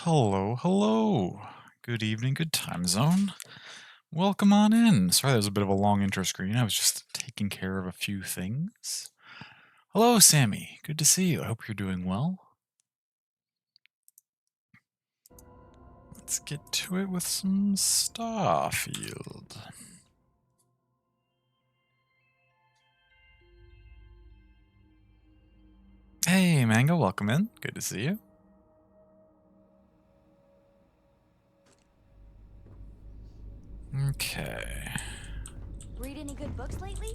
Hello, hello. Good evening, good time zone. Welcome on in. Sorry, that was a bit of a long intro screen. I was just taking care of a few things. Hello, Sammy. Good to see you. I hope you're doing well. Let's get to it with some Starfield. Hey, Mango, welcome in. Good to see you. Okay. Read any good books lately?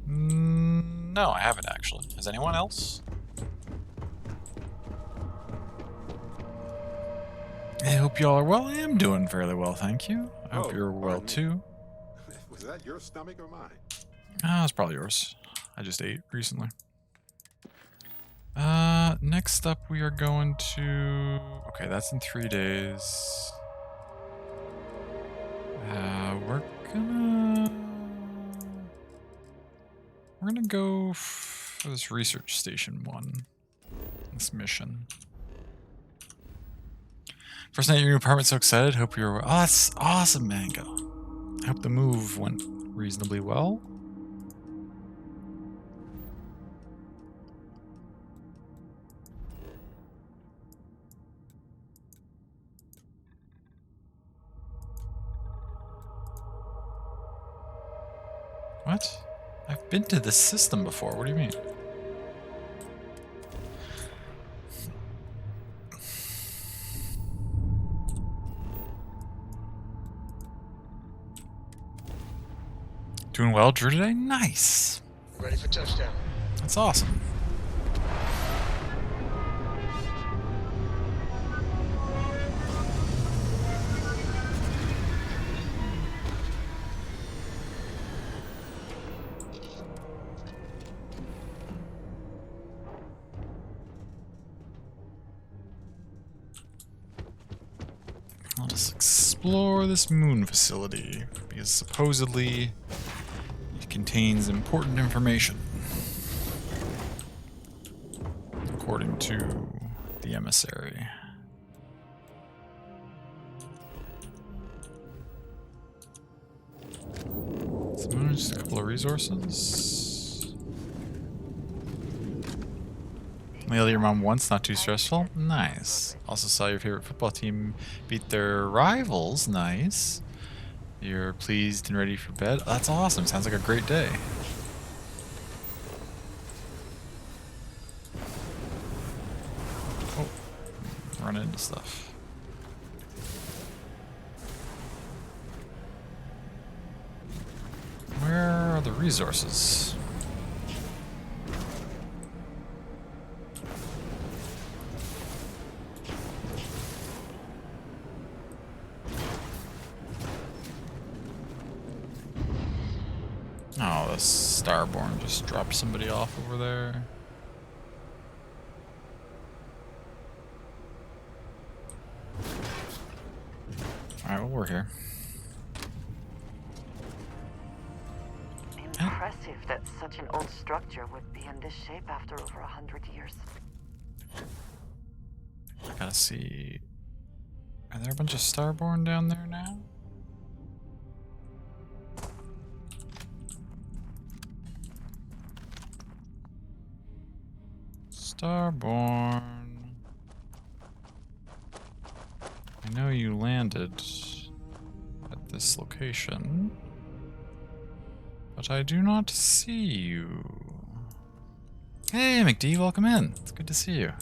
No, I haven't actually. Has anyone else? I hope y'all are well. I am doing fairly well, thank you. I hope you're well too. Was that your stomach or mine? It's probably yours. I just ate recently. Next up we are going to... Okay, that's in 3 days. We're gonna... We're gonna go for this research station one. This mission. First night in your new apartment, so excited. Hope you're... Oh, that's awesome, Mango. I hope the move went reasonably well. What? I've been to this system before. What do you mean? Doing well, Drew, today? Nice. Ready for touchdown. That's awesome. Let us explore this moon facility, because supposedly it contains important information. According to the emissary. So just a couple of resources. Only your mom once, not too stressful. Nice. Also saw your favorite football team beat their rivals. Nice. You're pleased and ready for bed. Oh, that's awesome. Sounds like a great day. Oh, run into stuff. Where are the resources? Oh, the Starborn just dropped somebody off over there. Alright, well, we're here. Impressive that such an old structure would be in this shape after over 100 years. I gotta see. Are there a bunch of Starborn down there now? Starborn. I know you landed at this location, but I do not see you. Hey, McD, welcome in. It's good to see you.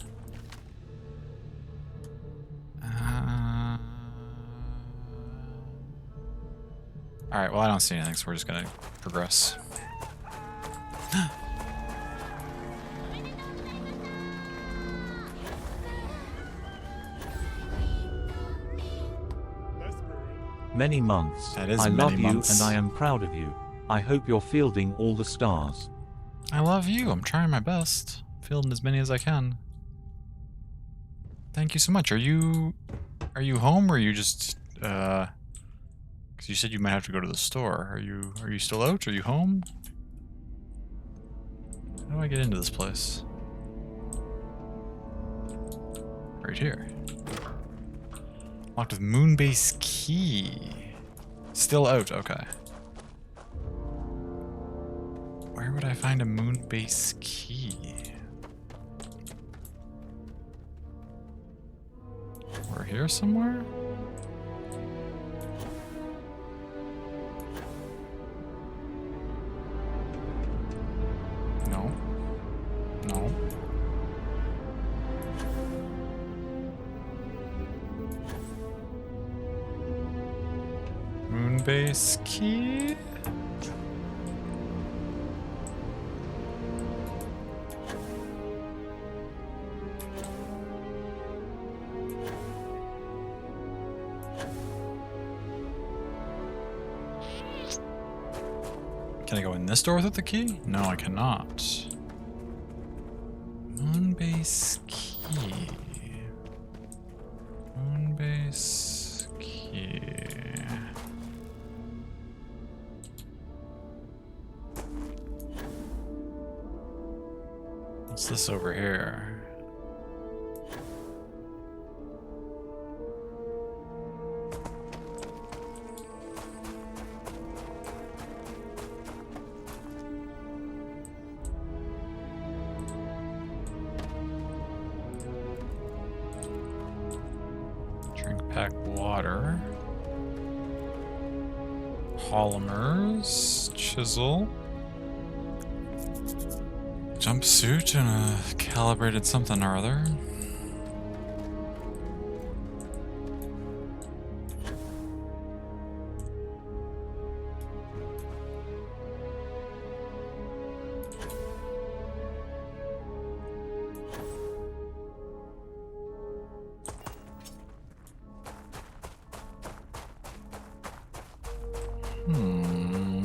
Alright, well, I don't see anything, so we're just gonna progress. Many months. That is I many love you months. and I am proud of you. I hope you're fielding all the stars. I love you. I'm trying my best. Fielding as many as I can. Thank you so much. Are you home, or are you just because you said you might have to go to the store. Are you still out? Are you home? How do I get into this place? Right here. Locked with Moonbase key. Still out, okay. Where would I find a Moonbase key? We're here somewhere? No. No. Moonbase key? Can I go in this door without the key? No, I cannot. Moonbase key. Moonbase key. What's this over here? Drink pack water. Polymers. Chisel. Jumpsuit and a calibrated something or other. Hmm.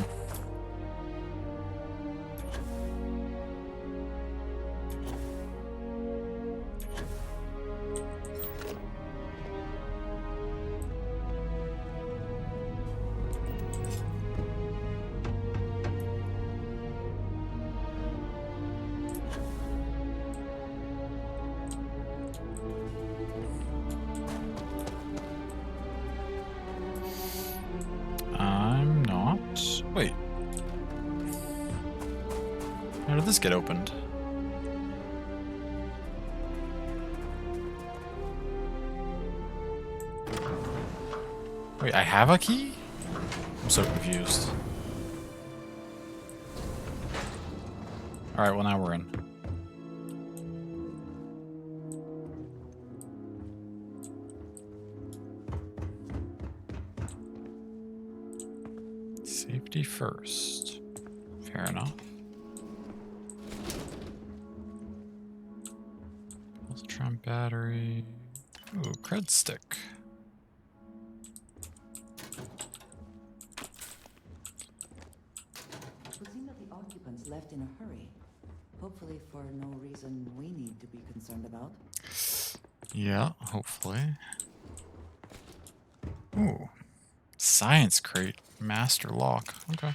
I'm not. Wait. How did this get opened? Wait, I have a key? I'm so confused. Alright, well now we're in. Safety first. Fair enough. Ultron battery. Ooh, cred stick. It would seem that the occupants left in a hurry. Hopefully for no reason we need to be concerned about. Yeah, hopefully. Ooh. Science crate. Master lock. Okay.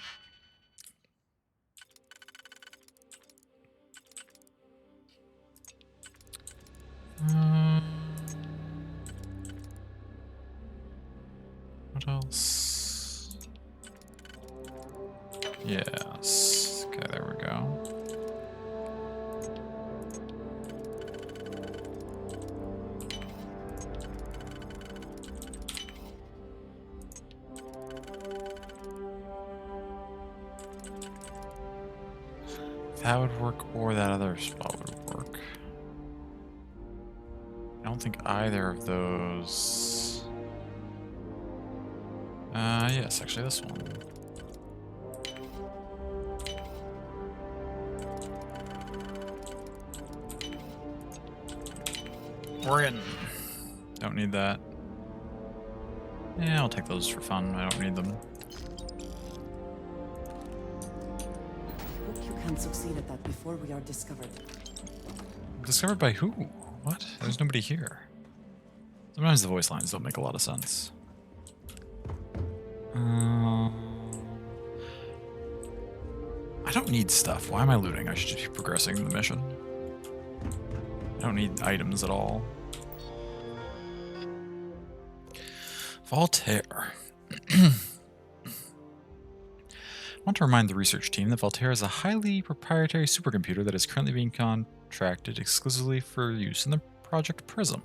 What else? Yes. Okay, there we go. That would work, or that other spot would work. I don't think either of those. Yes, actually this one. We're in. Don't need that. Yeah, I'll take those for fun. I don't need them. Hope you can succeed at that before we are discovered. Discovered by who? What? There's nobody here. Sometimes the voice lines don't make a lot of sense. I don't need stuff. Why am I looting? I should just be progressing the mission. I don't need items at all. Voltaire. I want to remind the research team that Voltaire is a highly proprietary supercomputer that is currently being contracted exclusively for use in the Project Prism.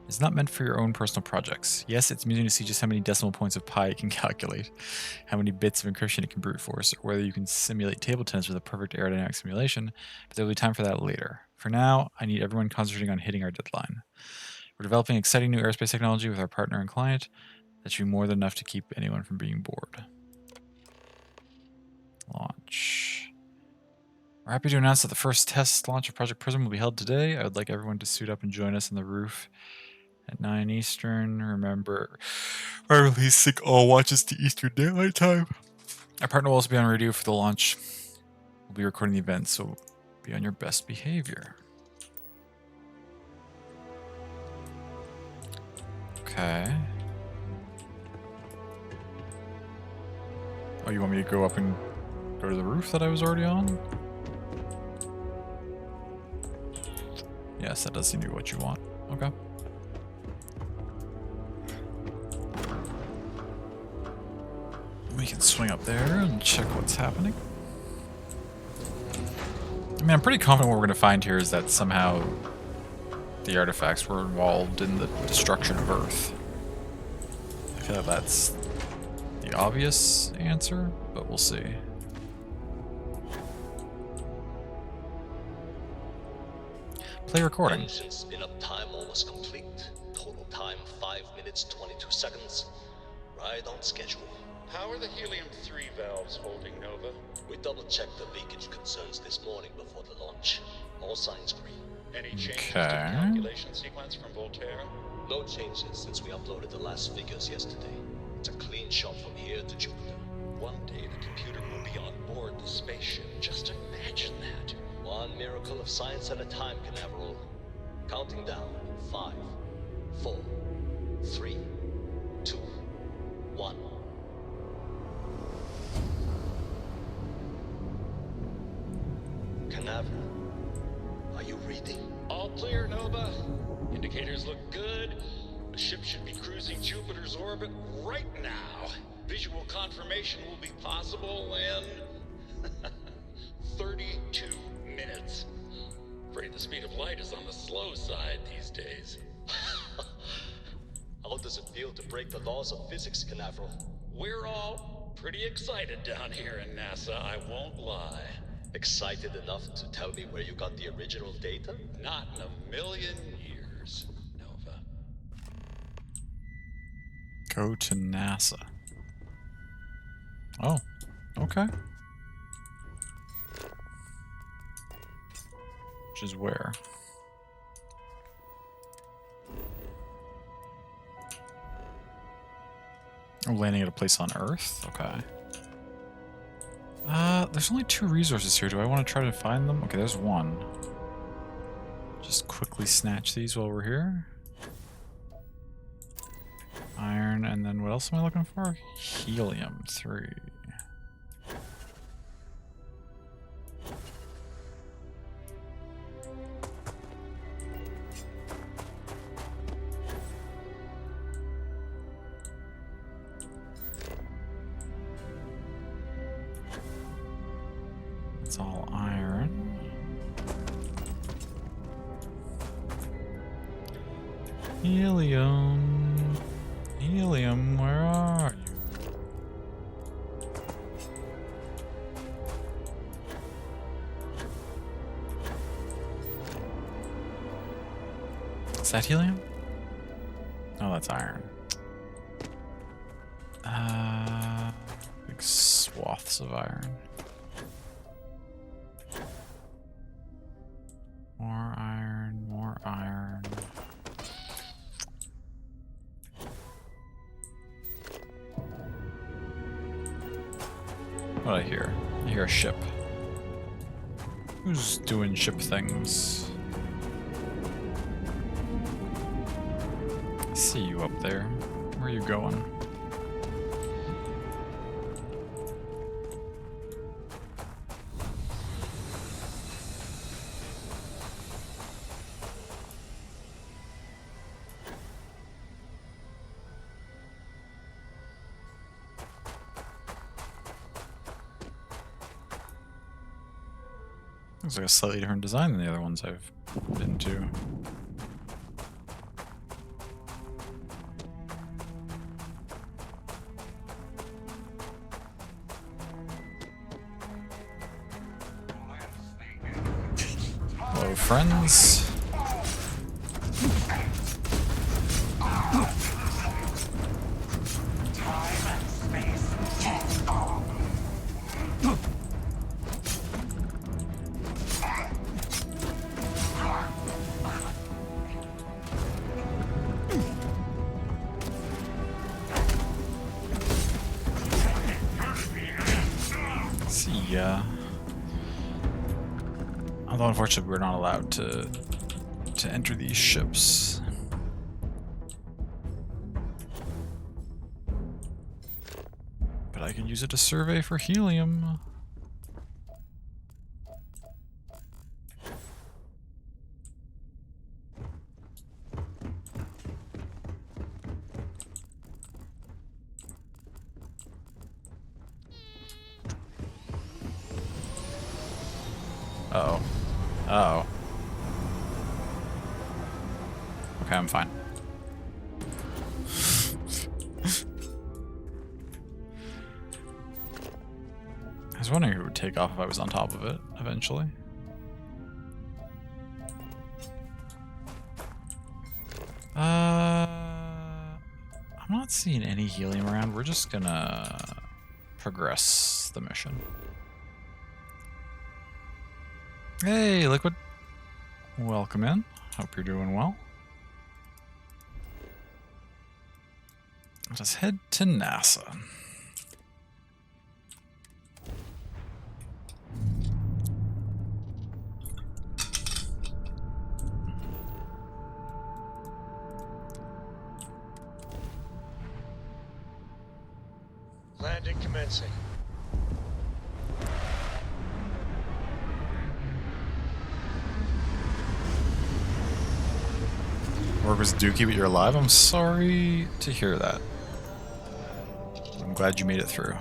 It's not meant for your own personal projects. Yes, it's amusing to see just how many decimal points of pi it can calculate, how many bits of encryption it can brute force, or whether you can simulate table tennis with a perfect aerodynamic simulation, but there will be time for that later. For now, I need everyone concentrating on hitting our deadline. We're developing exciting new aerospace technology with our partner and client. That should be more than enough to keep anyone from being bored. Launch. We're happy to announce that the first test launch of Project Prism will be held today. I would like everyone to suit up and join us on the roof at 9 Eastern. Remember, I release sync all watches to Eastern Daylight Time. Our partner will also be on radio for the launch. We'll be recording the event, so be on your best behavior. Okay. Oh, you want me to go up and go to the roof that I was already on? Yes, that does seem to be what you want. Okay. We can swing up there and check what's happening. I mean, I'm pretty confident what we're going to find here is that somehow the artifacts were involved in the destruction of Earth. I feel like that's the obvious answer, but we'll see. Play recording. Engine spin-up time almost complete. Total time 5 minutes 22 seconds. Right on schedule. How are the helium-3 valves holding, Nova? We double-checked the leakage concerns this morning before the launch. All signs green. Any changes to the Okay. calculation sequence from Voltaire? No changes since we uploaded the last figures yesterday. It's a clean shot from here to Jupiter. One day the computer will be on board the spaceship. Just imagine that. One miracle of science at a time, Canaveral. Counting down. 5, 4, 3, 2, 1. Canaveral, are you reading? All clear, Nova. Indicators look good. The ship should be cruising Jupiter's orbit right now. Visual confirmation will be possible in 32 minutes. Afraid the speed of light is on the slow side these days. How does it feel to break the laws of physics, Canaveral? We're all pretty excited down here in NASA, I won't lie. Excited enough to tell me where you got the original data? Not in a million years, Nova. Go to NASA. Oh, okay. Which is where? Oh, landing at a place on Earth? Okay. There's only 2 resources here. Do I want to try to find them? Okay, there's one. Just quickly snatch these while we're here. Iron, and then what else am I looking for? Helium-3. It's all iron. Helium. Helium, where are you? Is that helium? Oh, that's iron. Big swaths of iron. More iron, more iron. What do I hear? I hear a ship. Who's doing ship things? I see you up there. Where are you going? Looks like a slightly different design than the other ones I've been to. Hello, friends. See ya. Although unfortunately we're not allowed to enter these ships. But I can use it to survey for helium. Uh-oh. Uh-oh. Okay, I'm fine. I was wondering who would take off if I was on top of it, eventually. I'm not seeing any helium around. We're just gonna progress the mission. Hey, Liquid. Welcome in. Hope you're doing well. Let us head to NASA. Landing commencing. Work was Dookie, but you're alive? I'm sorry to hear that. I'm glad you made it through.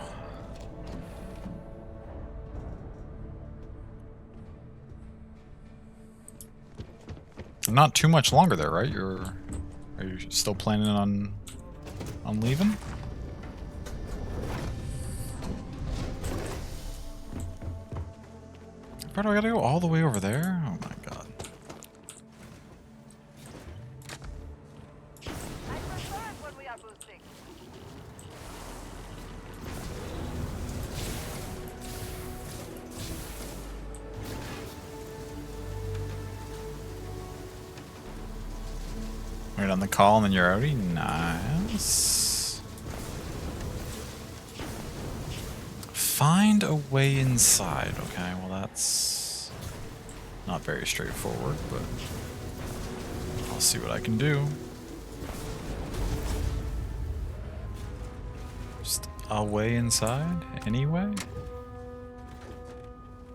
Not too much longer there, right? Are you still planning on leaving? Where do I gotta go? All the way over there? Oh my god. I prefer it when we are boosting. Wait on the call and then you're outie? Nice. Find a way inside. Okay, well that's not very straightforward, but I'll see what I can do. Just a way inside, anyway?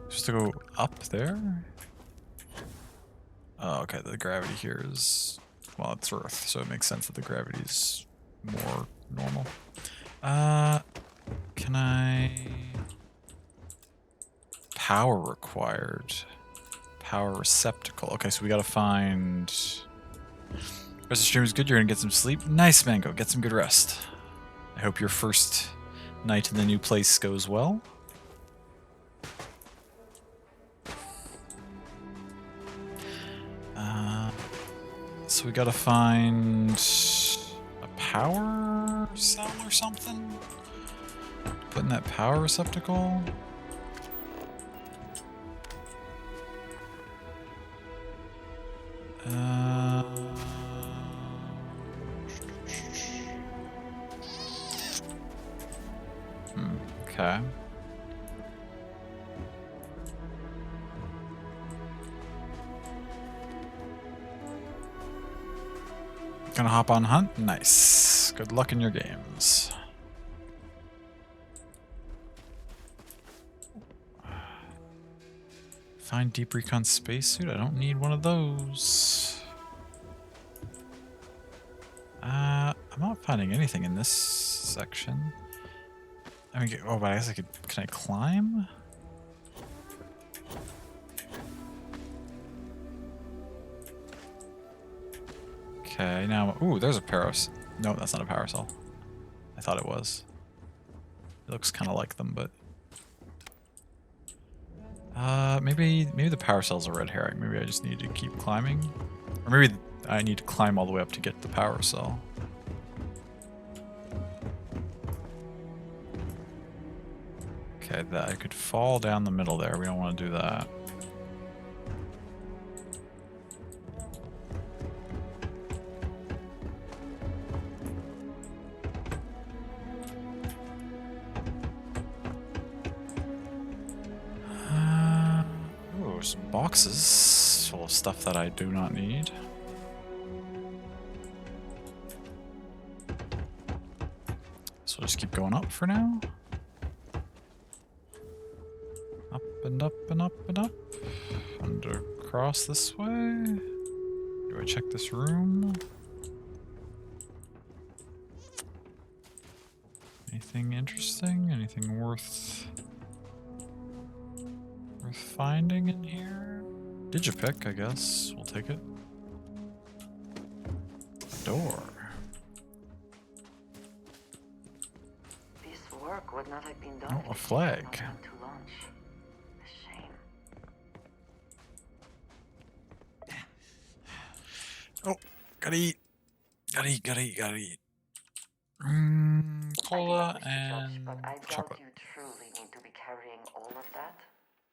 Just to go up there? Oh, okay, the gravity here is... Well, it's Earth, so it makes sense that the gravity's more normal. Can I... Power required. Power receptacle. Okay, so we gotta find... Rest of the stream is good, you're gonna get some sleep. Nice, Mango, get some good rest. I hope your first night in the new place goes well. So we gotta find a power cell or something? Put in that power receptacle? Okay. Gonna hop on hunt? Nice. Good luck in your games. Find Deep Recon spacesuit? I don't need one of those. I'm not finding anything in this section. I mean, oh, but I guess I could... Can I climb? Okay, now, ooh, there's a parasol. No, that's not a parasol. I thought it was. It looks kind of like them, but maybe the parasol's a red herring. Maybe I just need to keep climbing, or maybe I need to climb all the way up to get the parasol. Okay, that I could fall down the middle there. We don't want to do that. Ooh, some boxes full of stuff that I do not need. So just keep going up for now. Up and up and up and up. And across this way. Do I check this room? Anything interesting? Anything worth finding in here? Digipick, I guess. We'll take it. A door. This work would not have been done. Oh, if a it flag. had not come to launch. A shame. Oh, gotta eat. Gotta eat. Cola I don't know, Mr. Judge, and but I doubt chocolate. you truly need to be carrying all of that.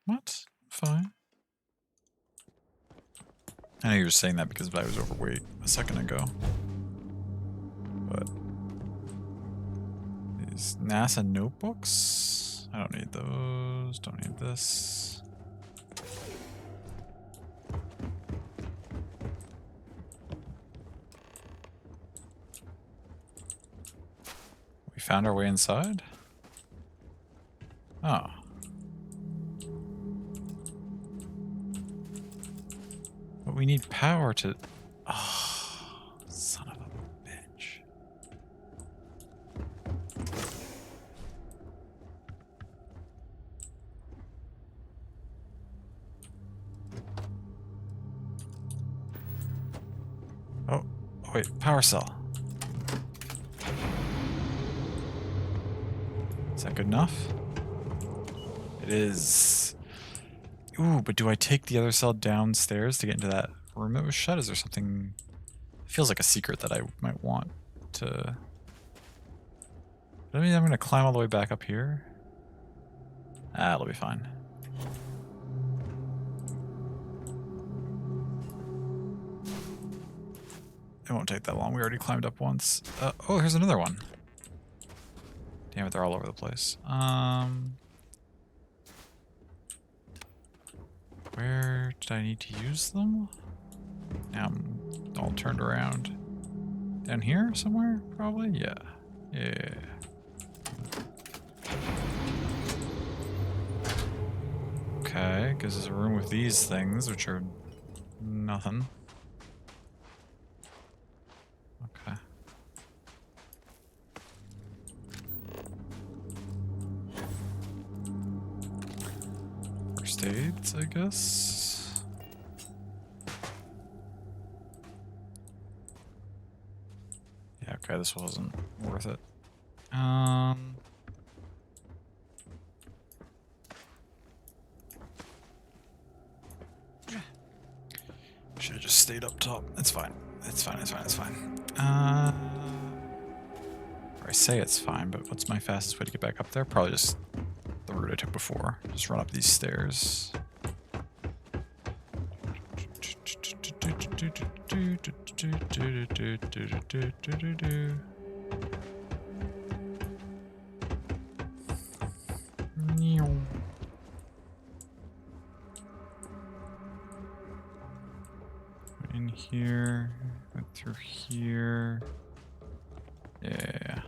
What? Fine. I know you were saying that because I was overweight a second ago. But these NASA notebooks? I don't need those. Don't need this. We found our way inside? Oh. But we need power to... Oh, son of a bitch. Oh, wait, power cell. Is that good enough? It is. Ooh, but do I take the other cell downstairs to get into that room that was shut? Is there something... It feels like a secret that I might want to... That means I'm going to climb all the way back up here? Ah, it'll be fine. It won't take that long. We already climbed up once. Oh, here's another one. Damn it, they're all over the place. Where did I need to use them? Now I'm all turned around. Down here somewhere, probably? Yeah. Yeah. Okay, because there's a room with these things, which are nothing. Okay. First aids, I guess. Yeah, okay, this wasn't worth it. Should have just stayed up top. It's fine. It's fine, it's fine, it's fine. Or I say it's fine, but what's my fastest way to get back up there? Probably just the route I took before. Just run up these stairs. In here, went through here. Yeah.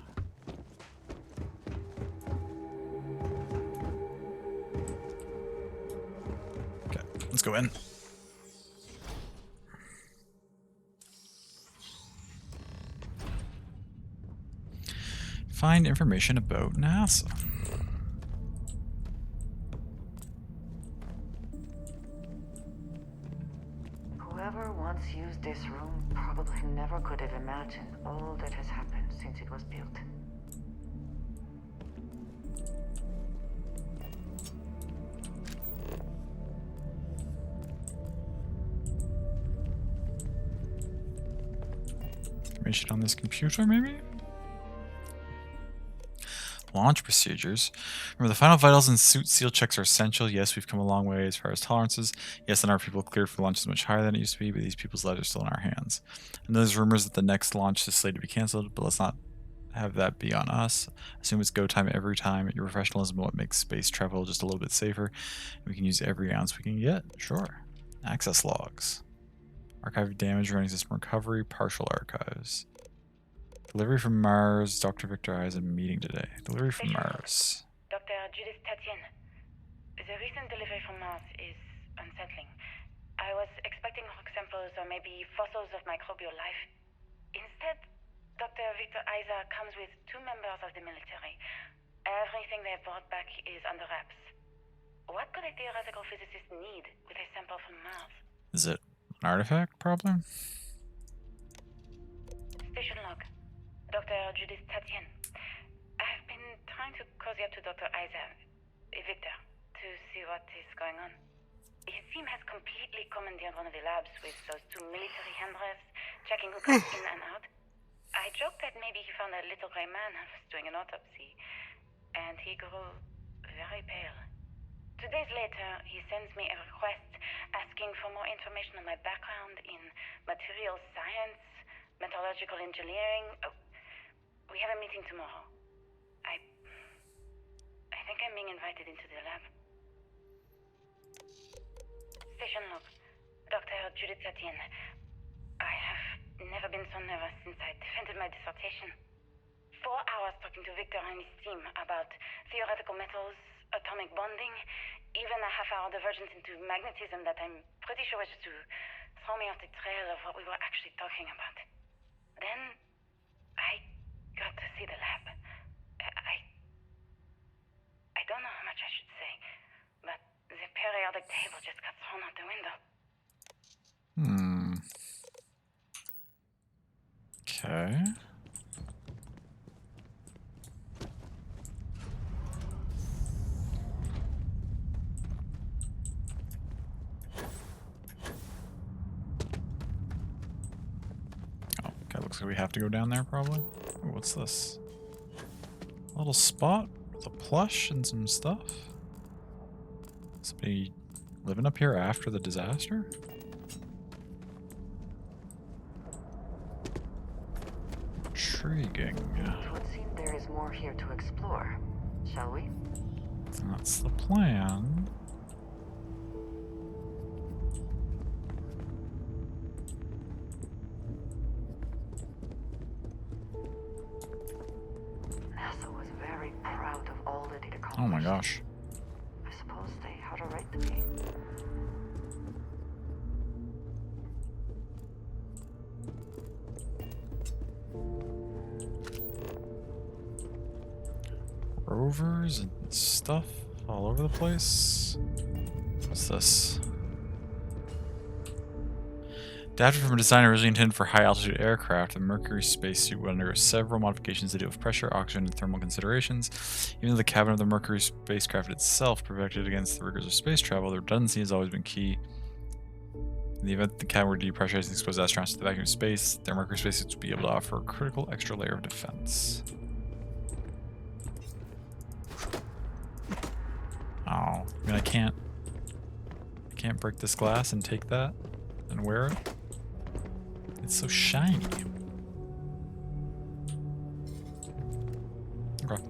Okay, let's go in. Find information about NASA. Whoever once used this room probably never could have imagined all that has happened since it was built. Information on this computer, maybe? Launch procedures. Remember, the final vitals and suit seal checks are essential. Yes, we've come a long way as far as tolerances. Yes, the number of people cleared for launch is much higher than it used to be, but these people's lives are still in our hands. And there's rumors that the next launch is slated to be cancelled, but let's not have that be on us. Assume it's go time every time. Your professionalism is what makes space travel just a little bit safer. We can use every ounce we can get. Sure. Access logs. Archive damage, running system recovery, partial archives. Delivery from Mars. Dr. Victor has a meeting today. Delivery from Mars. Dr. Judith Tatien. The recent delivery from Mars is unsettling. I was expecting rock samples or maybe fossils of microbial life. Instead, Dr. Victor Isa comes with 2 members of the military. Everything they brought back is under wraps. What could a theoretical physicist need with a sample from Mars? Is it an artifact problem? Station log. Dr. Judith Tatien. I've been trying to cozy up to Dr. Isa, Victor, to see what is going on. His team has completely commandeered one of the labs with those 2 military handrails, checking who comes in and out. I joked that maybe he found a little gray man and was doing an autopsy, and he grew very pale. 2 days later, he sends me a request asking for more information on my background in materials science, metallurgical engineering. Oh, we have a meeting tomorrow. I think I'm being invited into the lab. Station log. Dr. Judith Tatien. I have never been so nervous since I defended my dissertation. 4 hours talking to Victor and his team about theoretical metals, atomic bonding, even a half-hour divergence into magnetism that I'm pretty sure was just to throw me off the trail of what we were actually talking about. Then I got to see the lab. I don't know how much I should say, but the periodic table just got thrown out the window. Okay. Oh, okay, looks like we have to go down there probably. Ooh, what's this? A little spot with a plush and some stuff. Somebody living up here after the disaster? Intriguing. It would seem there is more here to explore. Shall we? That's the plan. NASA was very proud of all that it accomplished. Oh my gosh. I suppose they had a right to be. Rovers and stuff all over the place. What's this? Adapted from a design originally intended for high-altitude aircraft, the Mercury spacesuit would undergo several modifications to deal with pressure, oxygen, and thermal considerations. Even though the cabin of the Mercury spacecraft itself protected against the rigors of space travel, the redundancy has always been key. In the event the cabin were to depressurize and expose astronauts to the vacuum of space, their Mercury spacesuits would be able to offer a critical extra layer of defense. Oh, I mean, I can't break this glass and take that and wear it. It's so shiny. Okay.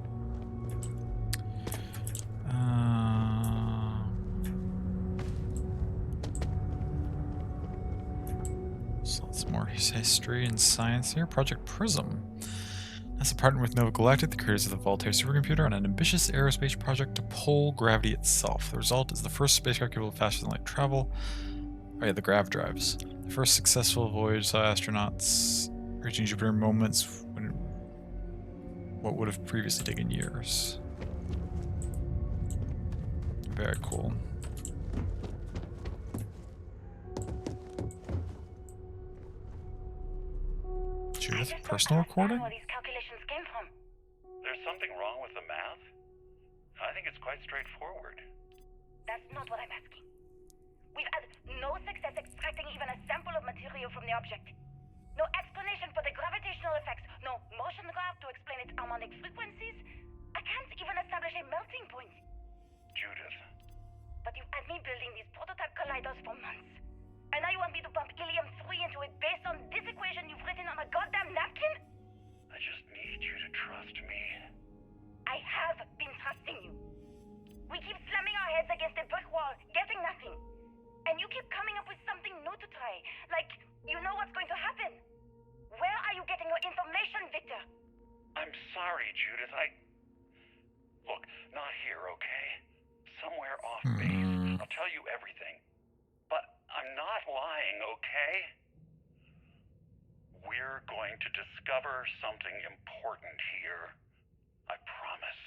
So it's more history and science here. Project Prism. NASA partnered with Nova Galactic, the creators of the Voltaire supercomputer, on an ambitious aerospace project to pull gravity itself. The result is the first spacecraft capable of faster than light travel. Oh yeah, the grav drives. The first successful voyage saw astronauts reaching Jupiter in moments when what would have previously taken years. Very cool. Judith, just don't personal understand recording? where these calculations came from. There's something wrong with the math? I think it's quite straightforward. That's not what I'm asking. We've had no success extracting even a sample of material from the object. No explanation for the gravitational effects. No motion graph to explain its harmonic frequencies. I can't even establish a melting point. Judith, But you've had me building these prototype colliders for months. And now you want me to pump helium-3 into it based on this equation you've written on a goddamn napkin? I just need you to trust me. I have been trusting you. We keep slamming our heads against a brick wall, getting nothing. And you keep coming up with something new to try. Like, you know what's going to happen. Where are you getting your information, Victor? I'm sorry, Judith. Look, not here, okay? Somewhere off base. I'll tell you everything. But I'm not lying, okay? We're going to discover something important here. I promise.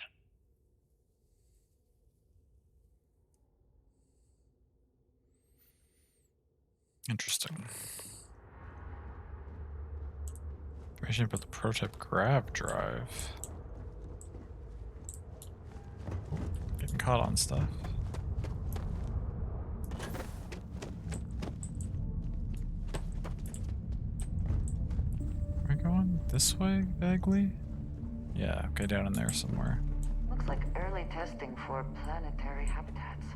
Interesting. Information about the prototype grav drive. Oh, getting caught on stuff. Are we going this way, Bagley? Yeah, okay, down in there somewhere. Looks like early testing for planetary habitats.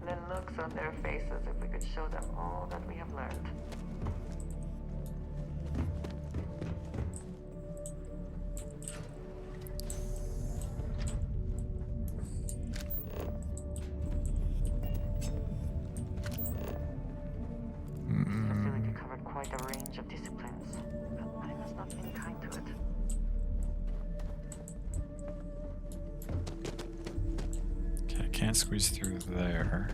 The looks on their faces if we could show them all that we have learned. The facility covered quite a range of disciplines, but I must not been kind to it. Okay, I can't squeeze through there.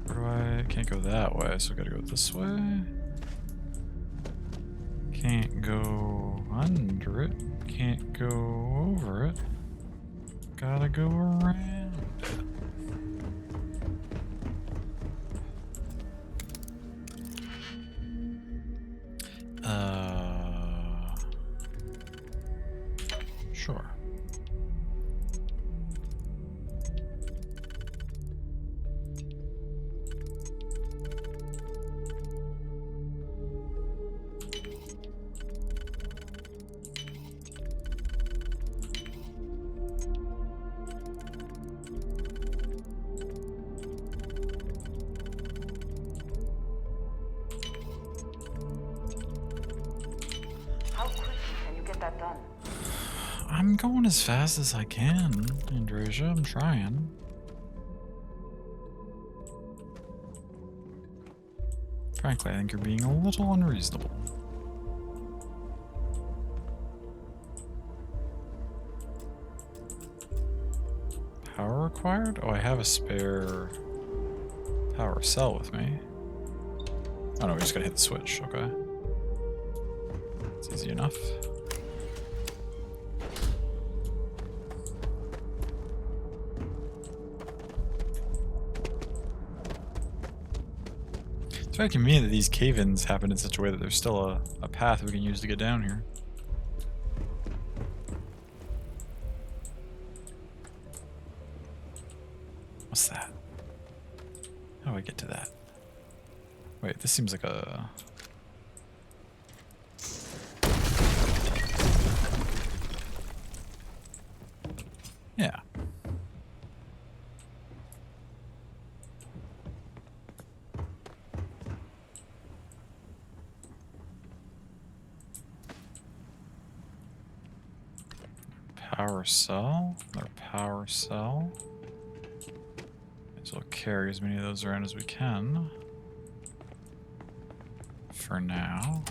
Where do I? Can't go that way, so I gotta go this way. Can't go under it. Can't go over it. Gotta go around it. Sure. How quickly can you get that done? I'm going as fast as I can, Andrasia. I'm trying. Frankly, I think you're being a little unreasonable. Power required? Oh, I have a spare power cell with me. Oh no, we just gotta hit the switch. Okay. It's easy enough. It's very convenient that these cave-ins happen in such a way that there's still a path we can use to get down here. What's that? How do I get to that? Wait, this seems like a... Yeah. Power cell, another power cell. Might as well carry as many of those around as we can. For now.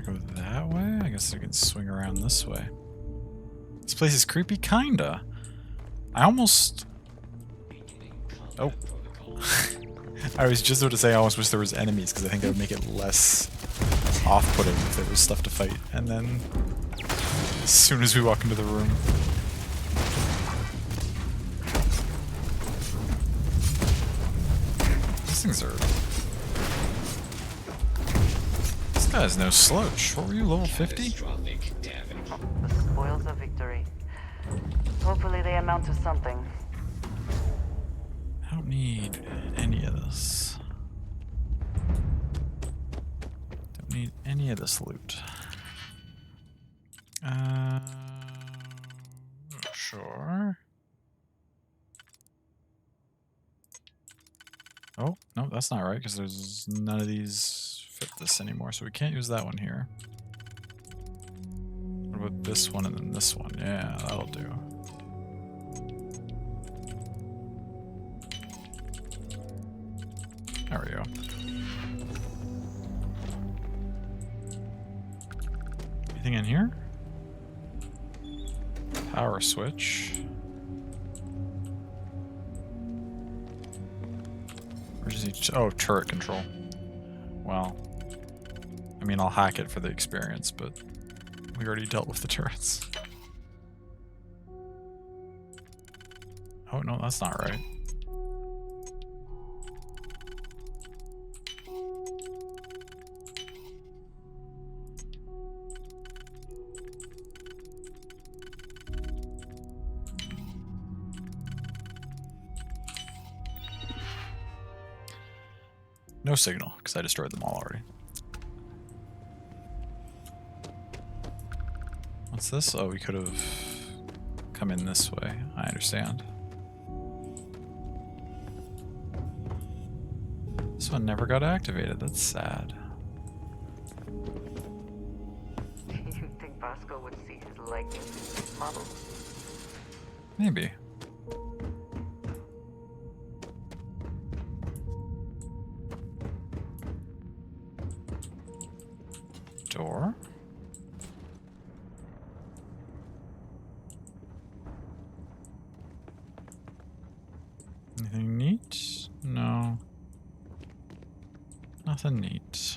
Go that way? I guess I can swing around this way. This place is creepy, kinda. I almost... Oh. I was just about to say I almost wish there was enemies, because I think that would make it less off-putting if there was stuff to fight. And then, as soon as we walk into the room... These things are... This guy has no slouch. What were you, level 50? The spoils of victory. Hopefully they amount to something. I don't need any of this. Don't need any of this loot. Sure. Oh, no, that's not right, because there's none of these fit this anymore, so we can't use that one here. What about this one and then this one? Yeah, that'll do. There we go. Anything in here? Power switch. Where's each? Oh, turret control. Well, I mean, I'll hack it for the experience, but we already dealt with the turrets. Oh, no, that's not right. No signal, because I destroyed them all already. What's this? Oh, we could have come in this way. I understand. This one never got activated. That's sad. You think Vasco would see his likeness in this model? Maybe. Door. Anything neat? No. Nothing neat.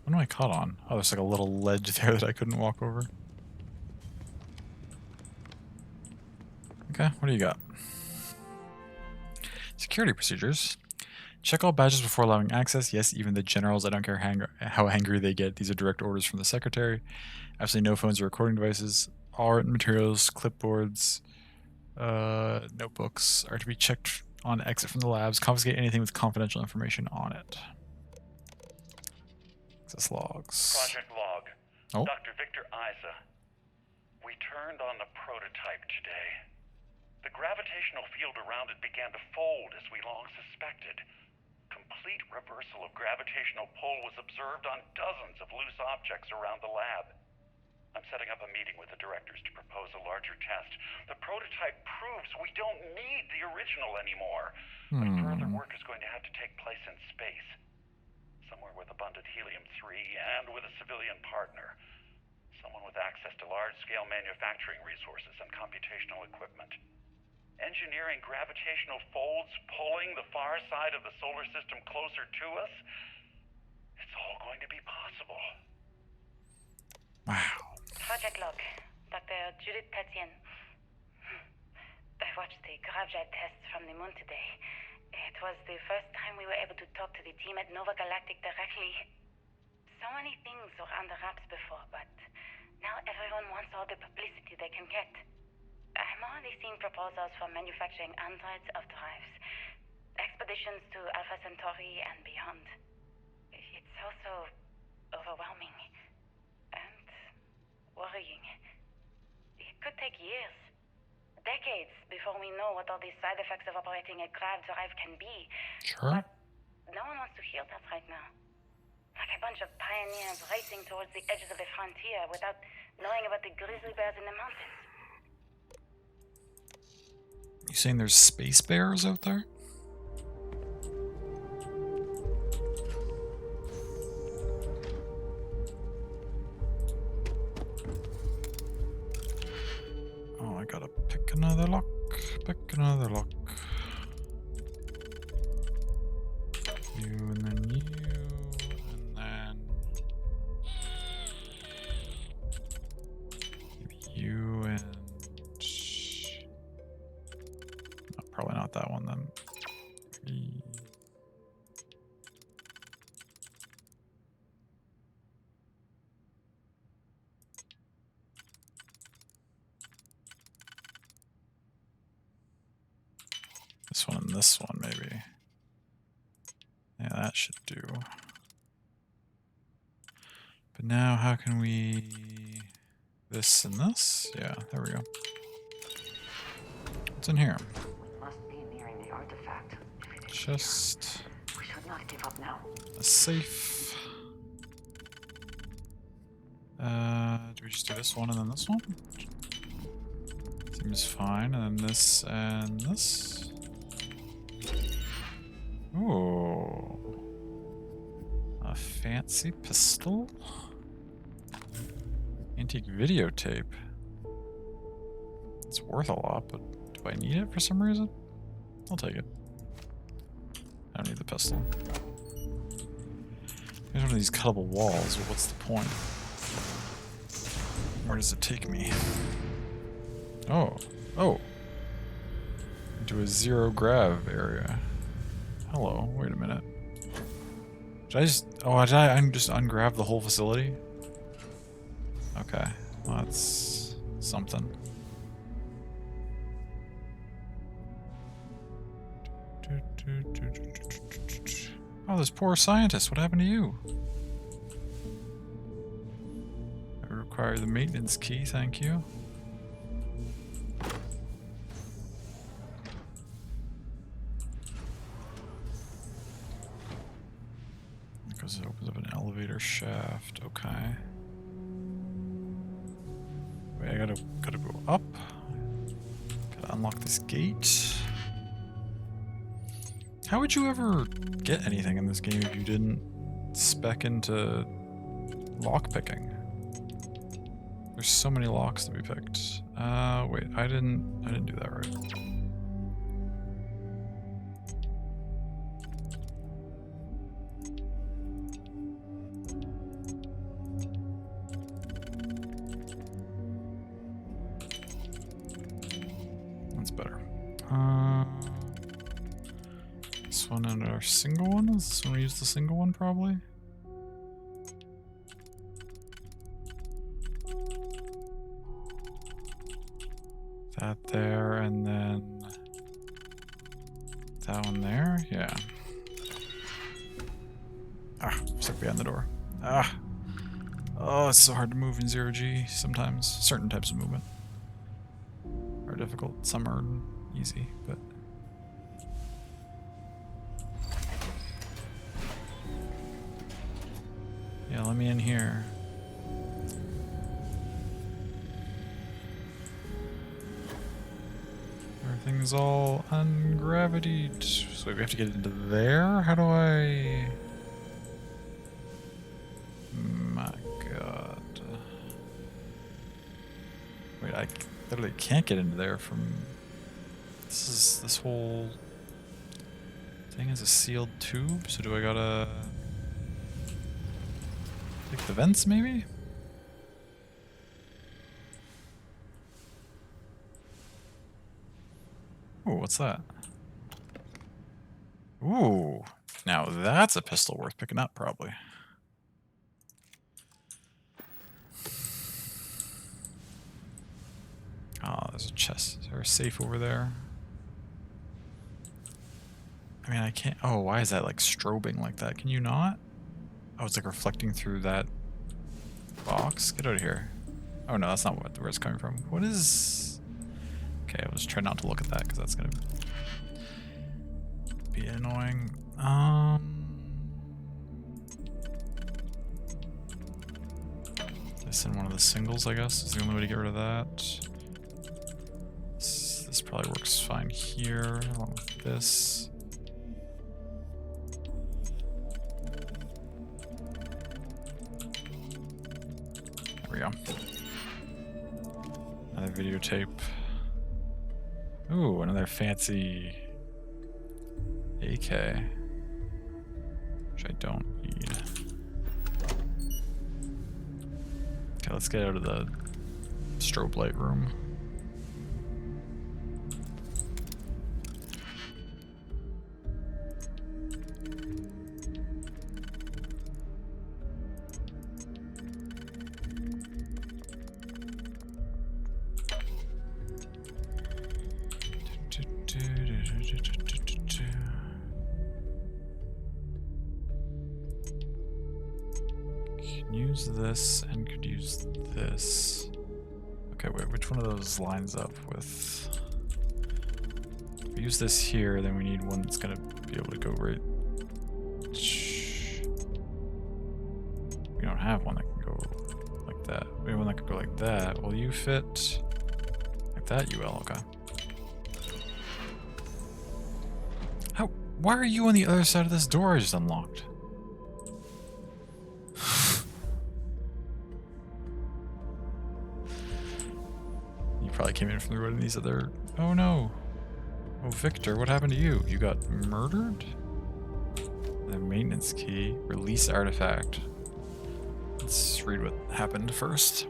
What am I caught on? Oh, there's like a little ledge there that I couldn't walk over. Okay, what do you got? Security procedures. Check all badges before allowing access. Yes, even the generals. I don't care how angry they get. These are direct orders from the secretary. Absolutely no phones or recording devices. All written materials, clipboards, notebooks are to be checked on exit from the labs. Confiscate anything with confidential information on it. Access logs. Project log. Oh. Dr. Victor Isa. We turned on the prototype today. The gravitational field around it began to fold as we long suspected. Complete reversal of gravitational pull was observed on dozens of loose objects around the lab. I'm setting up a meeting with the directors to propose a larger test. The prototype proves we don't need the original anymore. But further work is going to have to take place in space. Somewhere with abundant helium-3 and with a civilian partner. Someone with access to large-scale manufacturing resources and computational equipment. Engineering gravitational folds pulling the far side of the solar system closer to us? It's all going to be possible. Wow. Project log. Dr. Judith Tatienne. I watched the gravjet tests from the moon today. It was the first time we were able to talk to the team at Nova Galactic directly. So many things were under wraps before, but now everyone wants all the publicity they can get. I'm already seeing proposals for manufacturing androids of drives, expeditions to Alpha Centauri and beyond. It's also overwhelming and worrying. It could take years, decades, before we know what all these side effects of operating a grav drive can be. Sure. But no one wants to hear that right now. Like a bunch of pioneers racing towards the edges of the frontier without knowing about the grizzly bears in the mountains. You saying there's space bears out there? Oh, I gotta pick another lock. Pick another lock. You and then you, and then maybe you and no, probably not that one then. Maybe this one and this one maybe. Yeah, that should do. But now how can we... this and this? Yeah, there we go. What's in here? Must be nearing the artifact. If it is Just here, we should not give up now. a safe. Do we just do this one and then this one? Seems fine. And then this and this. Ooh. A fancy pistol? Antique videotape. It's worth a lot, but do I need it for some reason? I'll take it. I don't need the pistol. There's one of these cuttable walls, but what's the point? Where does it take me? Oh. Oh. Into a zero grav area. Hello, wait a minute. Did I just... oh, did I just ungrab the whole facility? Okay, well that's something. Oh, this poor scientist, what happened to you? I require the maintenance key, thank you. Because it opens up an elevator shaft. Okay. Wait, I gotta go up. Gotta unlock this gate. How would you ever get anything in this game if you didn't spec into lock picking? There's so many locks to be picked. Wait, I didn't do that right. That's better. This one and our single one? Is this when we use the single one probably? That there, and then that one there? Yeah. Ah, stuck behind the door. Ah! Oh, it's so hard to move in zero G sometimes. Certain types of movement are difficult. Some are easy, but... yeah, let me in here. Everything's all ungravitied. So wait, we have to get into there? How do I... my god. Wait, I literally can't get into there from... this whole thing is a sealed tube, so do I gotta... take the vents, maybe? Ooh, what's that? Ooh, now that's a pistol worth picking up, probably. Oh, there's a chest. Is there a safe over there? I mean, I can't... oh, why is that, like, strobing like that? Can you not? Oh, it's, like, reflecting through that box? Get out of here. Oh, no, that's not where it's coming from. What is... okay, I'll just try not to look at that, because that's going to be annoying. This in one of the singles, I guess, is the only way to get rid of that. This probably works fine here, along with this. There we go. Another videotape. Ooh, another fancy AK, which I don't need. Okay, let's get out of the strobe light room. Can use this and could use this. Okay, wait, which one of those lines up with... If we use this here, then we need one that's gonna be able to go right... We don't have one that can go like that. We have one that could go like that. Will you fit like that? You will, okay. How? Why are you on the other side of this door I just unlocked? You probably came in from the road in these other... Oh no. Oh, Victor, what happened to you? You got murdered? The maintenance key. Release artifact. Let's read what happened first.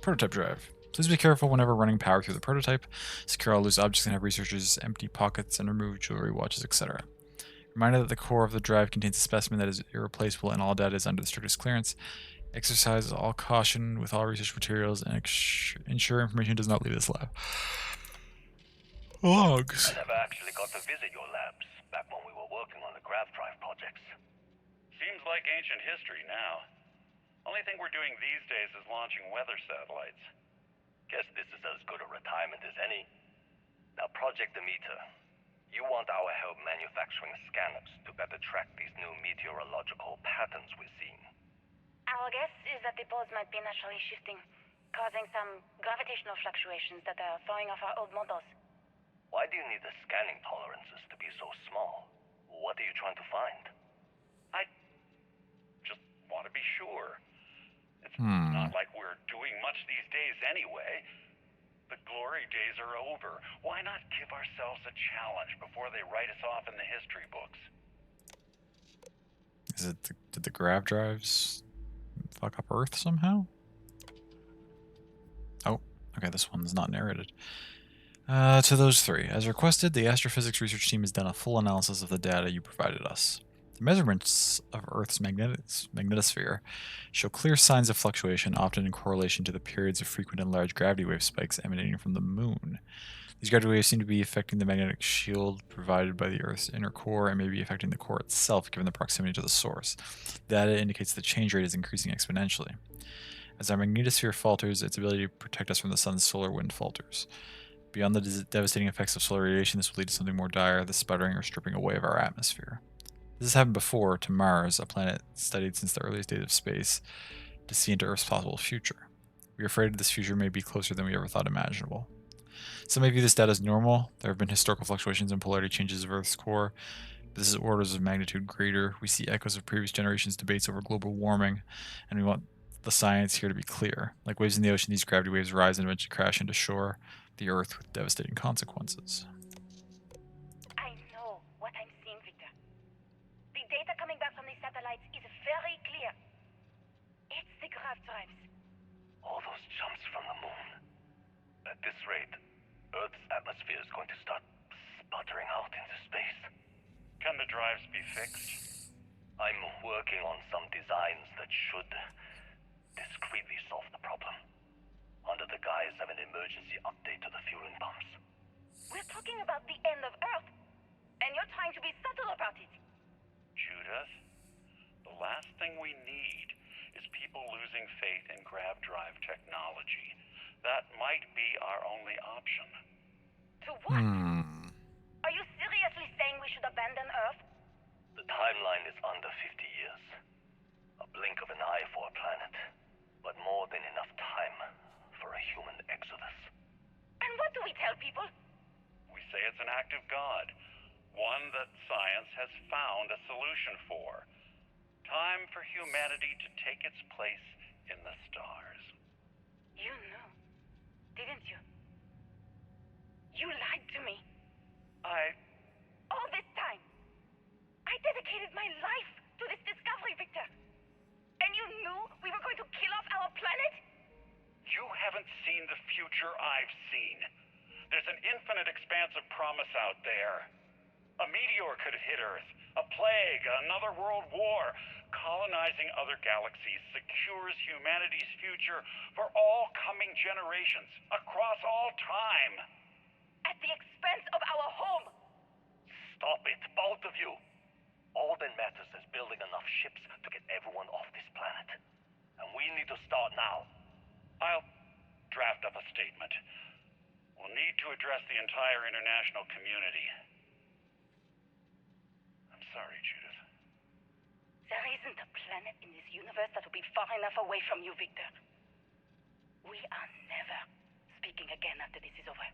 Prototype drive. Please be careful whenever running power through the prototype. Secure all loose objects and have researchers empty pockets and remove jewelry, watches, etc. Reminder that the core of the drive contains a specimen that is irreplaceable and all data is under the strictest clearance. Exercise all caution with all research materials and ensure information does not leave this lab. Logs. I never actually got to visit your labs back when we were working on the Grav Drive projects. Seems like ancient history now. Only thing we're doing these days is launching weather satellites. Guess this is as good a retirement as any. Now, Project Demeter. You want our help manufacturing scanners to better track these new meteorological patterns we're seeing. Our guess is that the poles might be naturally shifting, causing some gravitational fluctuations that are throwing off our old models. Why do you need the scanning tolerances to be so small? What are you trying to find? I just want to be sure. It's not like we're doing much these days anyway. The glory days are over. Why not give ourselves a challenge before they write us off in the history books? Is it did the grav drives fuck up Earth somehow? Oh, okay, this one's not narrated. To those three. As requested, the astrophysics research team has done a full analysis of the data you provided us. The measurements of Earth's magnetosphere show clear signs of fluctuation, often in correlation to the periods of frequent and large gravity wave spikes emanating from the moon. These gravity waves seem to be affecting the magnetic shield provided by the Earth's inner core and may be affecting the core itself given the proximity to the source. The data indicates the change rate is increasing exponentially. As our magnetosphere falters, its ability to protect us from the sun's solar wind falters. Beyond the devastating effects of solar radiation, this will lead to something more dire, the sputtering or stripping away of our atmosphere. This has happened before to Mars, a planet studied since the earliest days of space, to see into Earth's possible future. We are afraid this future may be closer than we ever thought imaginable. Some may view this data as normal. There have been historical fluctuations and polarity changes of Earth's core, but this is orders of magnitude greater. We see echoes of previous generations' debates over global warming, and we want the science here to be clear. Like waves in the ocean, these gravity waves rise and eventually crash into shore, the Earth with devastating consequences. I know what I'm seeing, Victor. The data coming back from these satellites is very clear. It's the grav drives. All those jumps from the moon. At this rate, Earth's atmosphere is going to start sputtering out into space. Can the drives be fixed? I'm working on some designs that should discreetly solve the problem, under the guise of an emergency update to the fueling pumps. We're talking about the end of Earth, and you're trying to be subtle about it. Judith, the last thing we need is people losing faith in grav drive technology. That might be our only option. To what? Are you seriously saying we should abandon Earth? The timeline is under 50 years. A blink of an eye for a planet, but more than enough time for a human exodus. And what do we tell people? towards an active god, one that science has found a solution for. Time for humanity to take its place in the stars. You knew, didn't you? You lied to me. All this time, I dedicated my life to this discovery, Victor. And you knew we were going to kill off our planet? You haven't seen the future I've seen. There's an infinite expanse of promise out there. A meteor could have hit Earth. A plague, another world war. Colonizing other galaxies secures humanity's future for all coming generations, across all time. At the expense of our home. Stop it, both of you. All that matters is building enough ships to get everyone off this planet. And we need to start now. I'll draft up a statement. We'll need to address the entire international community. I'm sorry, Judith. There isn't a planet in this universe that will be far enough away from you, Victor. We are never speaking again after this is over.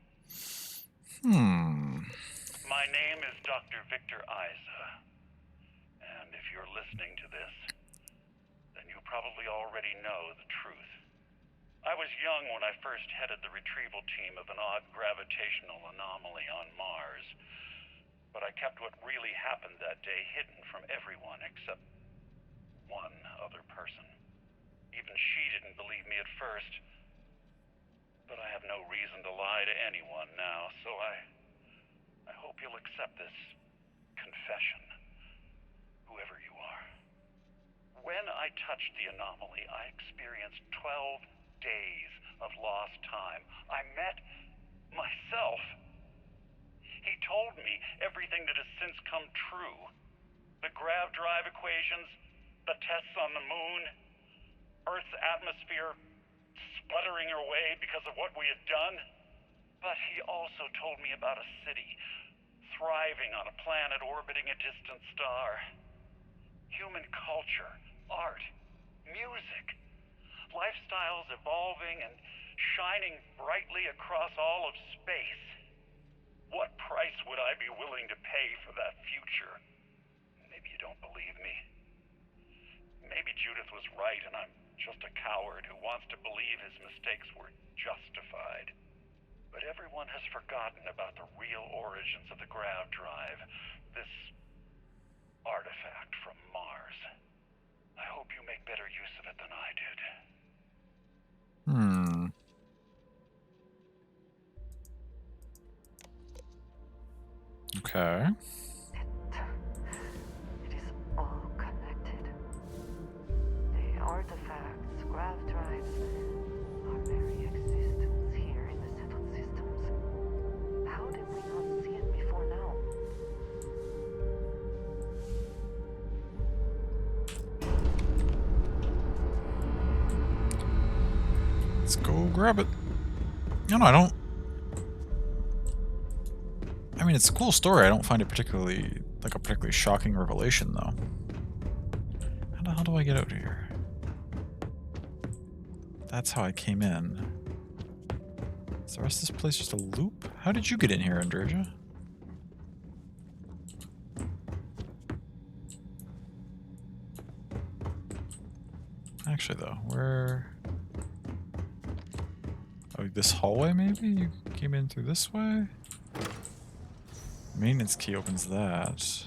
My name is Dr. Victor Isa. And if you're listening to this, then you probably already know the truth. I was young when I first headed the retrieval team of an odd gravitational anomaly on Mars. But I kept what really happened that day hidden from everyone except one other person. Even she didn't believe me at first. But I have no reason to lie to anyone now, so I hope you'll accept this confession, whoever you are. When I touched the anomaly, I experienced 12 days of lost time. I met myself. He told me everything that has since come true. The grav drive equations, the tests on the moon, Earth's atmosphere sputtering away because of what we had done. But he also told me about a city thriving on a planet orbiting a distant star. Human culture, art, music, lifestyles evolving and shining brightly across all of space. What price would I be willing to pay for that future? Maybe you don't believe me. Maybe Judith was right and I'm just a coward who wants to believe his mistakes were justified. But everyone has forgotten about the real origins of the grav drive, this artifact from Mars. I hope you make better use of it than I did. Okay. It is all connected. The artifacts, grav drives, our very existence here in the settled systems. How did we not see it before now? Let's go grab it. No, I don't. I mean, it's a cool story. I don't find it particularly, like, a particularly shocking revelation, though. How the hell do I get out of here? That's how I came in. Is the rest of this place just a loop? How did you get in here, Andreja? Actually, though, where... Oh, this hallway, maybe? You came in through this way? Maintenance key opens that.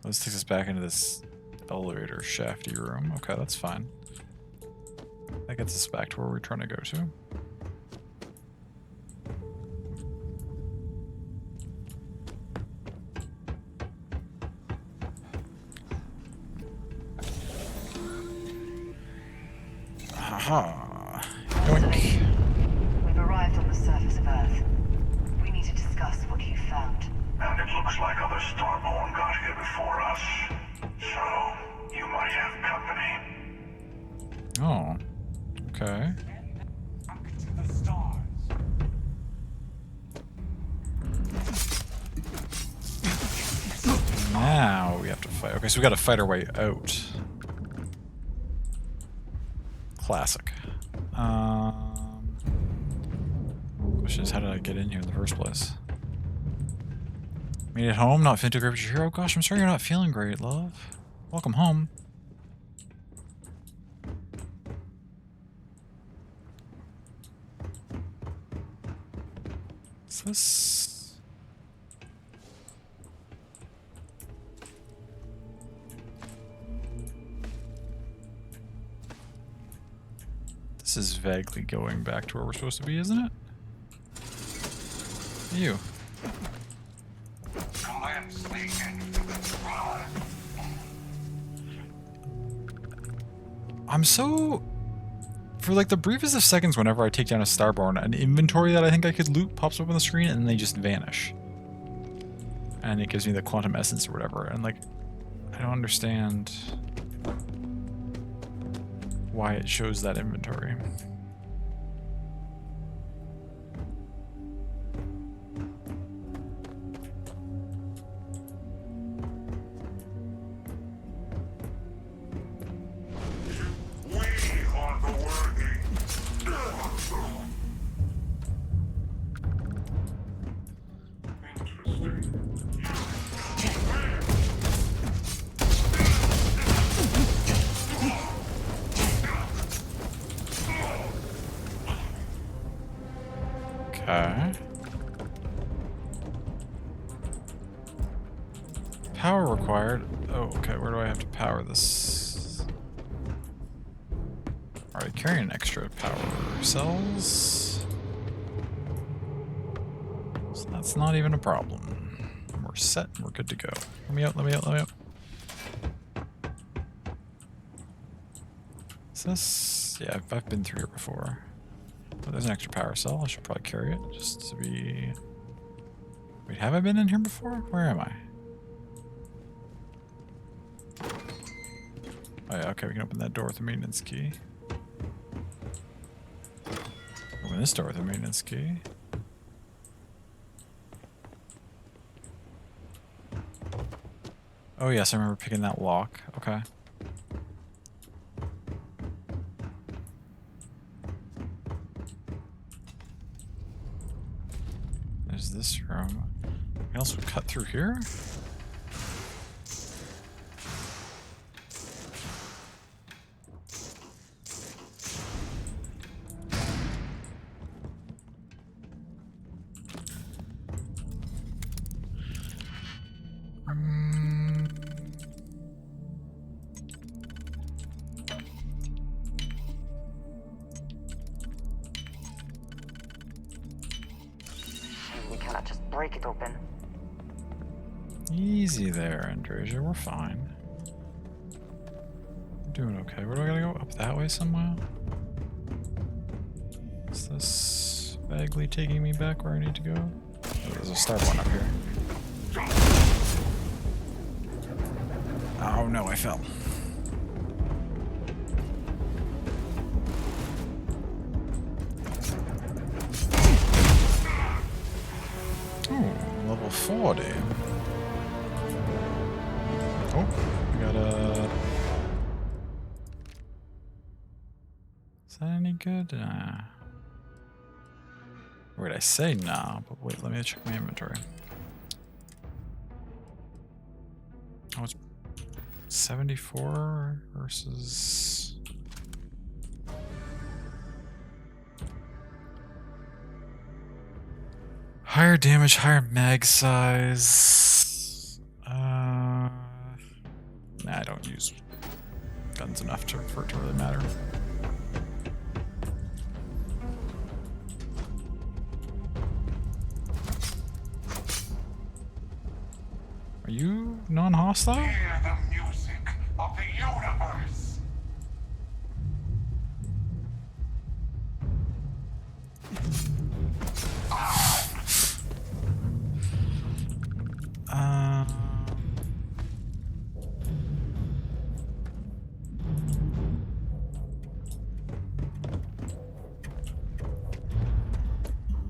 This takes us back into this elevator shafty room. Okay, that's fine. That gets us back to where we're trying to go to. Aha! Yoink. We've arrived on the surface of Earth. We need to discuss what you found. And it looks like other Starborn got here before us. So, you might have company. Oh. Okay. Back to the stars. Now we have to fight. Okay, so we gotta fight our way out. Classic. Which is, how did I get in here in the first place? Made it home, not fit to grab your hero. Gosh, I'm sorry you're not feeling great, love. Welcome home. Is this... This is vaguely going back to where we're supposed to be, isn't it? You. I'm so... For like the briefest of seconds whenever I take down a Starborn, an inventory that I think I could loot pops up on the screen and they just vanish. And it gives me the quantum essence or whatever. And like, I don't understand why it shows that inventory. Okay. Power required. Oh, okay. Where do I have to power this? Alright, carrying extra power cells. So that's not even a problem. We're set. We're good to go. Let me out. Let me out. Let me out. Is this? Yeah, I've been through here before. Oh, there's an extra power cell. I should probably carry it just to be... Wait, have I been in here before? Where am I? Oh yeah, okay, we can open that door with a maintenance key. Open this door with a maintenance key. Oh yes, I remember picking that lock. Okay. There's this room. Can I also cut through here? You cannot just break it open. Easy there, Andresia. We're fine. We're doing okay. Where do I gotta go? Up that way somehow? Is this vaguely taking me back where I need to go? Oh, there's a Starborn up here. Oh no, I fell. Oh, level 40. Oh, we got a... Is that any good? Nah. Wait, I say nah, but wait, let me check my inventory. Oh, it's 74 versus... Higher damage, higher mag size. Nah, I don't use guns enough for it to really matter. Are you non-hostile? Hear the music of the universe.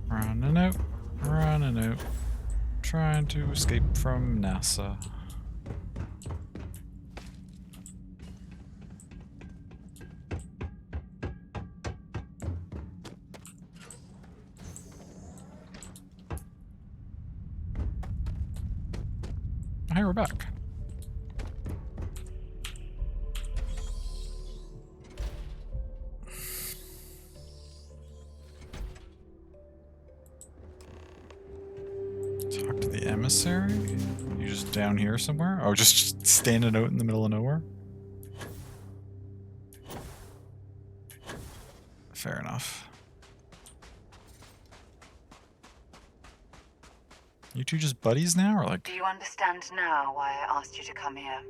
Running out, running out. Trying to escape from NASA. Hey, we're back. Talk to the emissary? You just down here somewhere? Oh, just standing out in the middle of nowhere? Fair enough. You two just buddies now, or like... Do you understand now why I asked you to come here?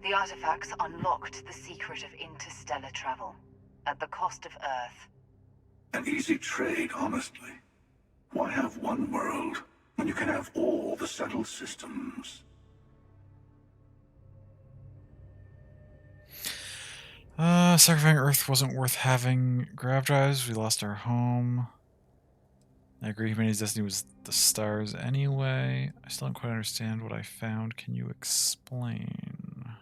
The artifacts unlocked the secret of interstellar travel, at the cost of Earth. An easy trade, honestly. Why have one world when you can have all the settled systems? Sacrificing Earth wasn't worth having. Grav drives, we lost our home. I agree, humanity's destiny was the stars anyway. I still don't quite understand what I found. Can you explain?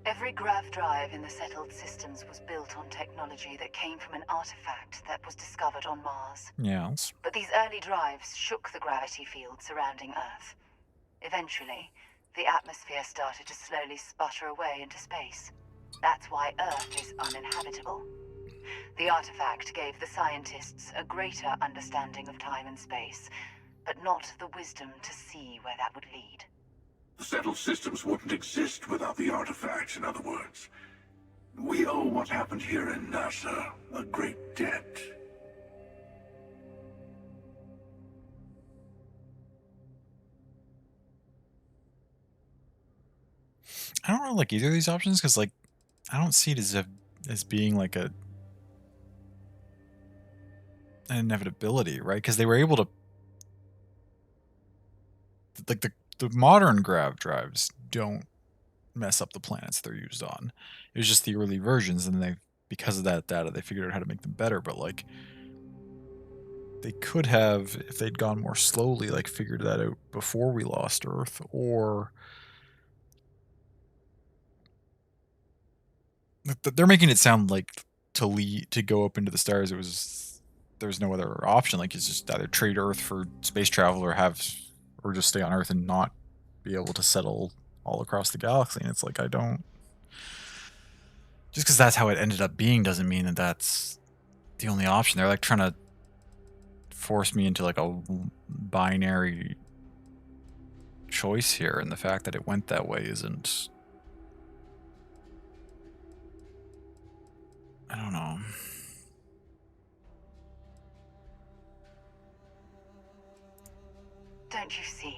Every grav drive in the settled systems was built on technology that came from an artifact that was discovered on Mars. Yes. But these early drives shook the gravity field surrounding Earth. Eventually, the atmosphere started to slowly sputter away into space. That's why Earth is uninhabitable. The artifact gave the scientists a greater understanding of time and space, but not the wisdom to see where that would lead. The settled systems wouldn't exist without the artifacts, in other words. We owe what happened here in NASA a great debt. I don't really like either of these options because, like, I don't see it as being like an inevitability, right? Because they were able to, like, the modern grav drives don't mess up the planets they're used on. It was just the early versions, and they, because of that data, they figured out how to make them better. But like, they could have, if they'd gone more slowly, like figured that out before we lost Earth, or they're making it sound like to go up into the stars, there was no other option. Like, it's just either trade Earth for space travel, or just stay on Earth and not be able to settle all across the galaxy. And it's like, I don't, just because that's how it ended up being doesn't mean that that's the only option. They're like trying to force me into like a binary choice here, and the fact that it went that way isn't, I don't know. Don't you see?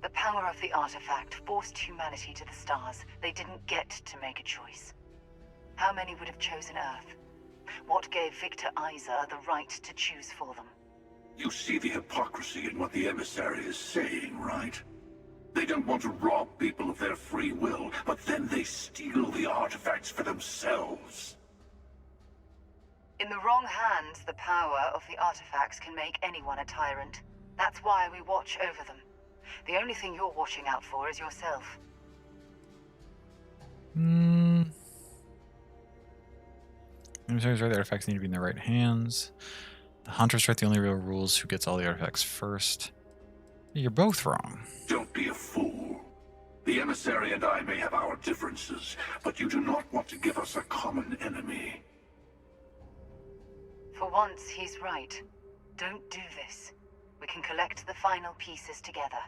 The power of the artifact forced humanity to the stars. They didn't get to make a choice. How many would have chosen Earth? What gave Victor Isa the right to choose for them? You see the hypocrisy in what the emissary is saying, right? They don't want to rob people of their free will, but then they steal the artifacts for themselves. In the wrong hands, the power of the artifacts can make anyone a tyrant. That's why we watch over them. The only thing you're watching out for is yourself. The emissary's right, the artifacts need to be in the right hands. The hunter's right, the only real rule is who gets all the artifacts first. You're both wrong. Don't be a fool. The emissary and I may have our differences, but you do not want to give us a common enemy. For once, he's right. Don't do this. We can collect the final pieces together.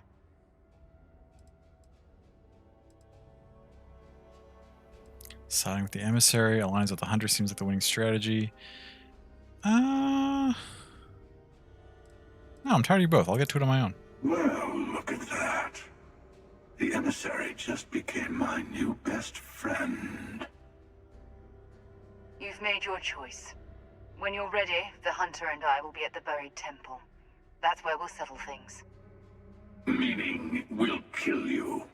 Siding with the emissary, aligns with the hunter seems like the winning strategy. No, I'm tired of you both. I'll get to it on my own. Well, look at that. The emissary just became my new best friend. You've made your choice. When you're ready, the hunter and I will be at the buried temple. That's where we'll settle things. Meaning, we'll kill you.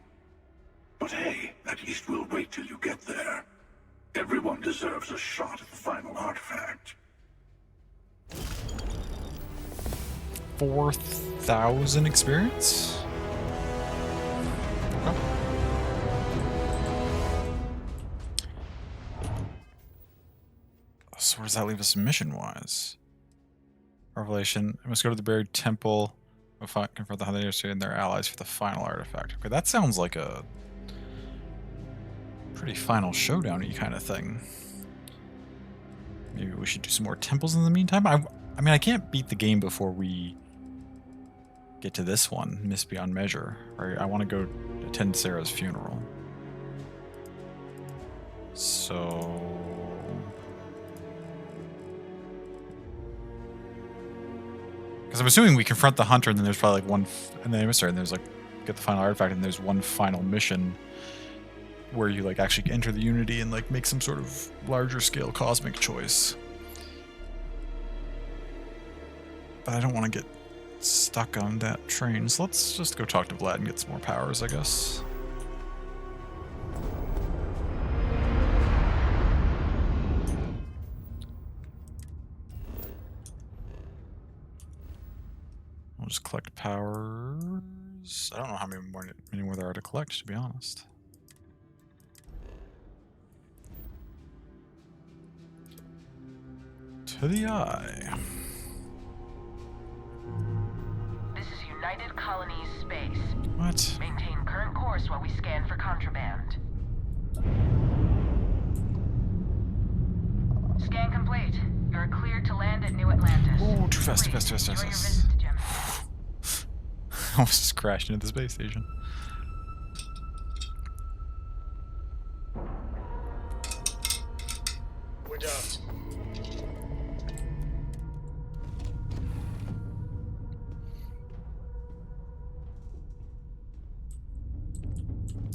But hey, at least we'll wait till you get there. Everyone deserves a shot at the final artifact. 4,000 experience? Okay. So where does that leave us mission-wise? Revelation. I must go to the buried temple. Confront the Hunters and their allies for the final artifact. Okay, that sounds like a pretty final showdown-y kind of thing. Maybe we should do some more temples in the meantime. I mean, I can't beat the game before we get to this one, Miss Beyond Measure. Right? I want to go attend Sarah's funeral. So... Because I'm assuming we confront the hunter, and then there's probably like one, and the emissary, and there's like, get the final artifact, and there's one final mission where you like actually enter the Unity and like make some sort of larger scale cosmic choice. But I don't want to get stuck on that train, so let's just go talk to Vlad and get some more powers, I guess. I'll just collect powers. I don't know how many more there are to collect, to be honest. To the eye. This is United Colonies space. What? Maintain current course while we scan for contraband. Scan complete. You're cleared to land at New Atlantis. Oh, too fast, too fast, too fast, too Enjoy your fast. visit to Gemini. I almost just crashed into the space station. We're docked.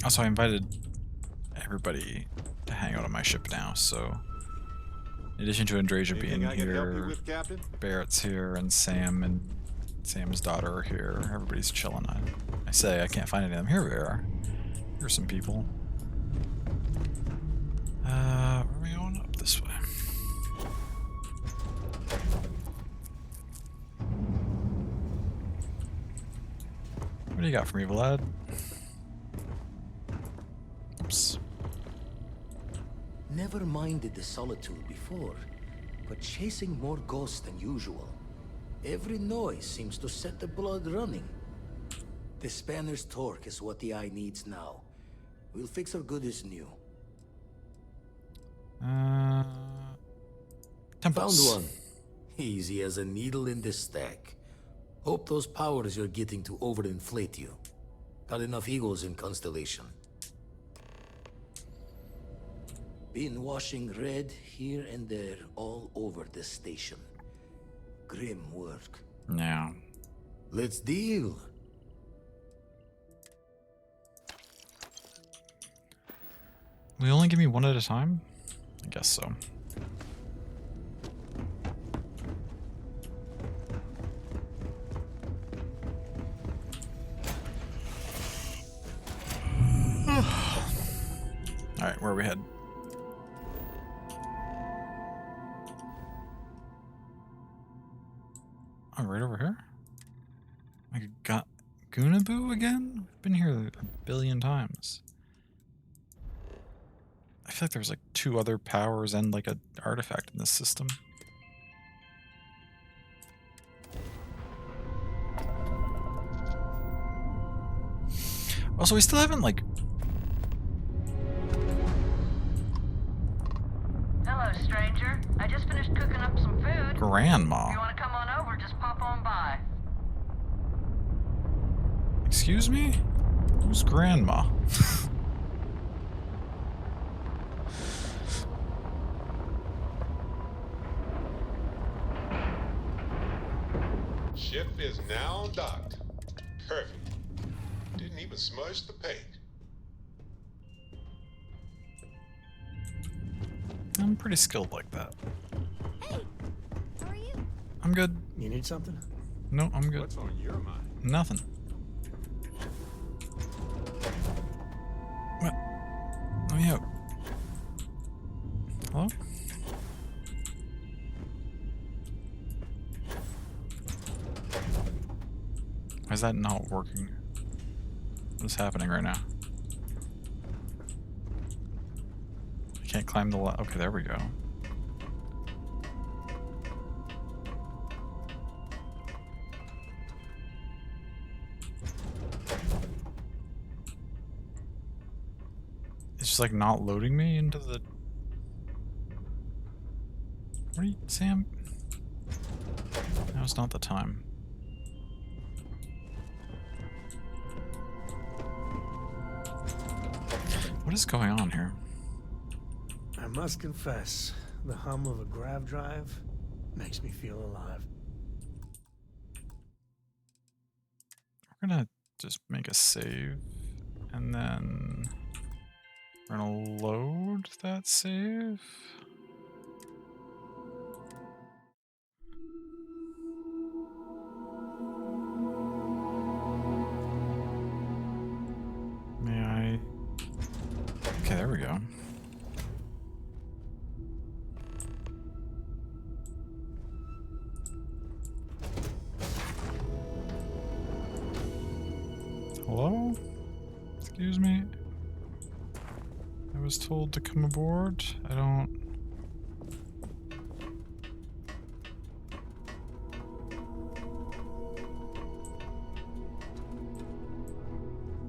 Also, I invited everybody to hang out on my ship now, so in addition to Andrasia being Anything I can help you here, with, Captain? Barrett's here, and Sam and Sam's daughter are here. Everybody's chilling. I say I can't find any of them. Here we are. Here's some people. Where are we going? Up this way. What do you got for me, Vlad? Oops. Never minded the solitude before, but chasing more ghosts than usual. Every noise seems to set the blood running. The spanner's torque is what the eye needs now. We'll fix her good as new. Temples. Found one. Easy as a needle in the stack. Hope those powers you're getting to overinflate you. Got enough egos in Constellation. Been washing red here and there all over the station. Grim work. Yeah. Let's deal. Will you only give me one at a time? I guess so. Alright, where are we headed? Oh, right over here? I got Gunaboo again? I've been here a billion times. I feel like there's like 2 other powers and like an artifact in this system. Also, we still haven't like... Hello, stranger. I just finished cooking up some food. Grandma. If you want to come on over, just pop on by. Excuse me? Who's Grandma? Ship is now docked. Perfect. Didn't even smudge the paint. I'm pretty skilled like that. Hey, how are you? I'm good. You need something? No, I'm good. What's on your mind? Nothing. What? Let me out. Hello? Why is that not working? What's happening right now? I can't climb the ladder. Okay, there we go. just like not loading me into the... What are you, Sam? Now's not the time. What is going on here? I must confess, the hum of a grav drive makes me feel alive. We're gonna just make a save, and then we're gonna load that save. May I? Okay, there we go. Hello? Excuse me? I was told to come aboard. I don't...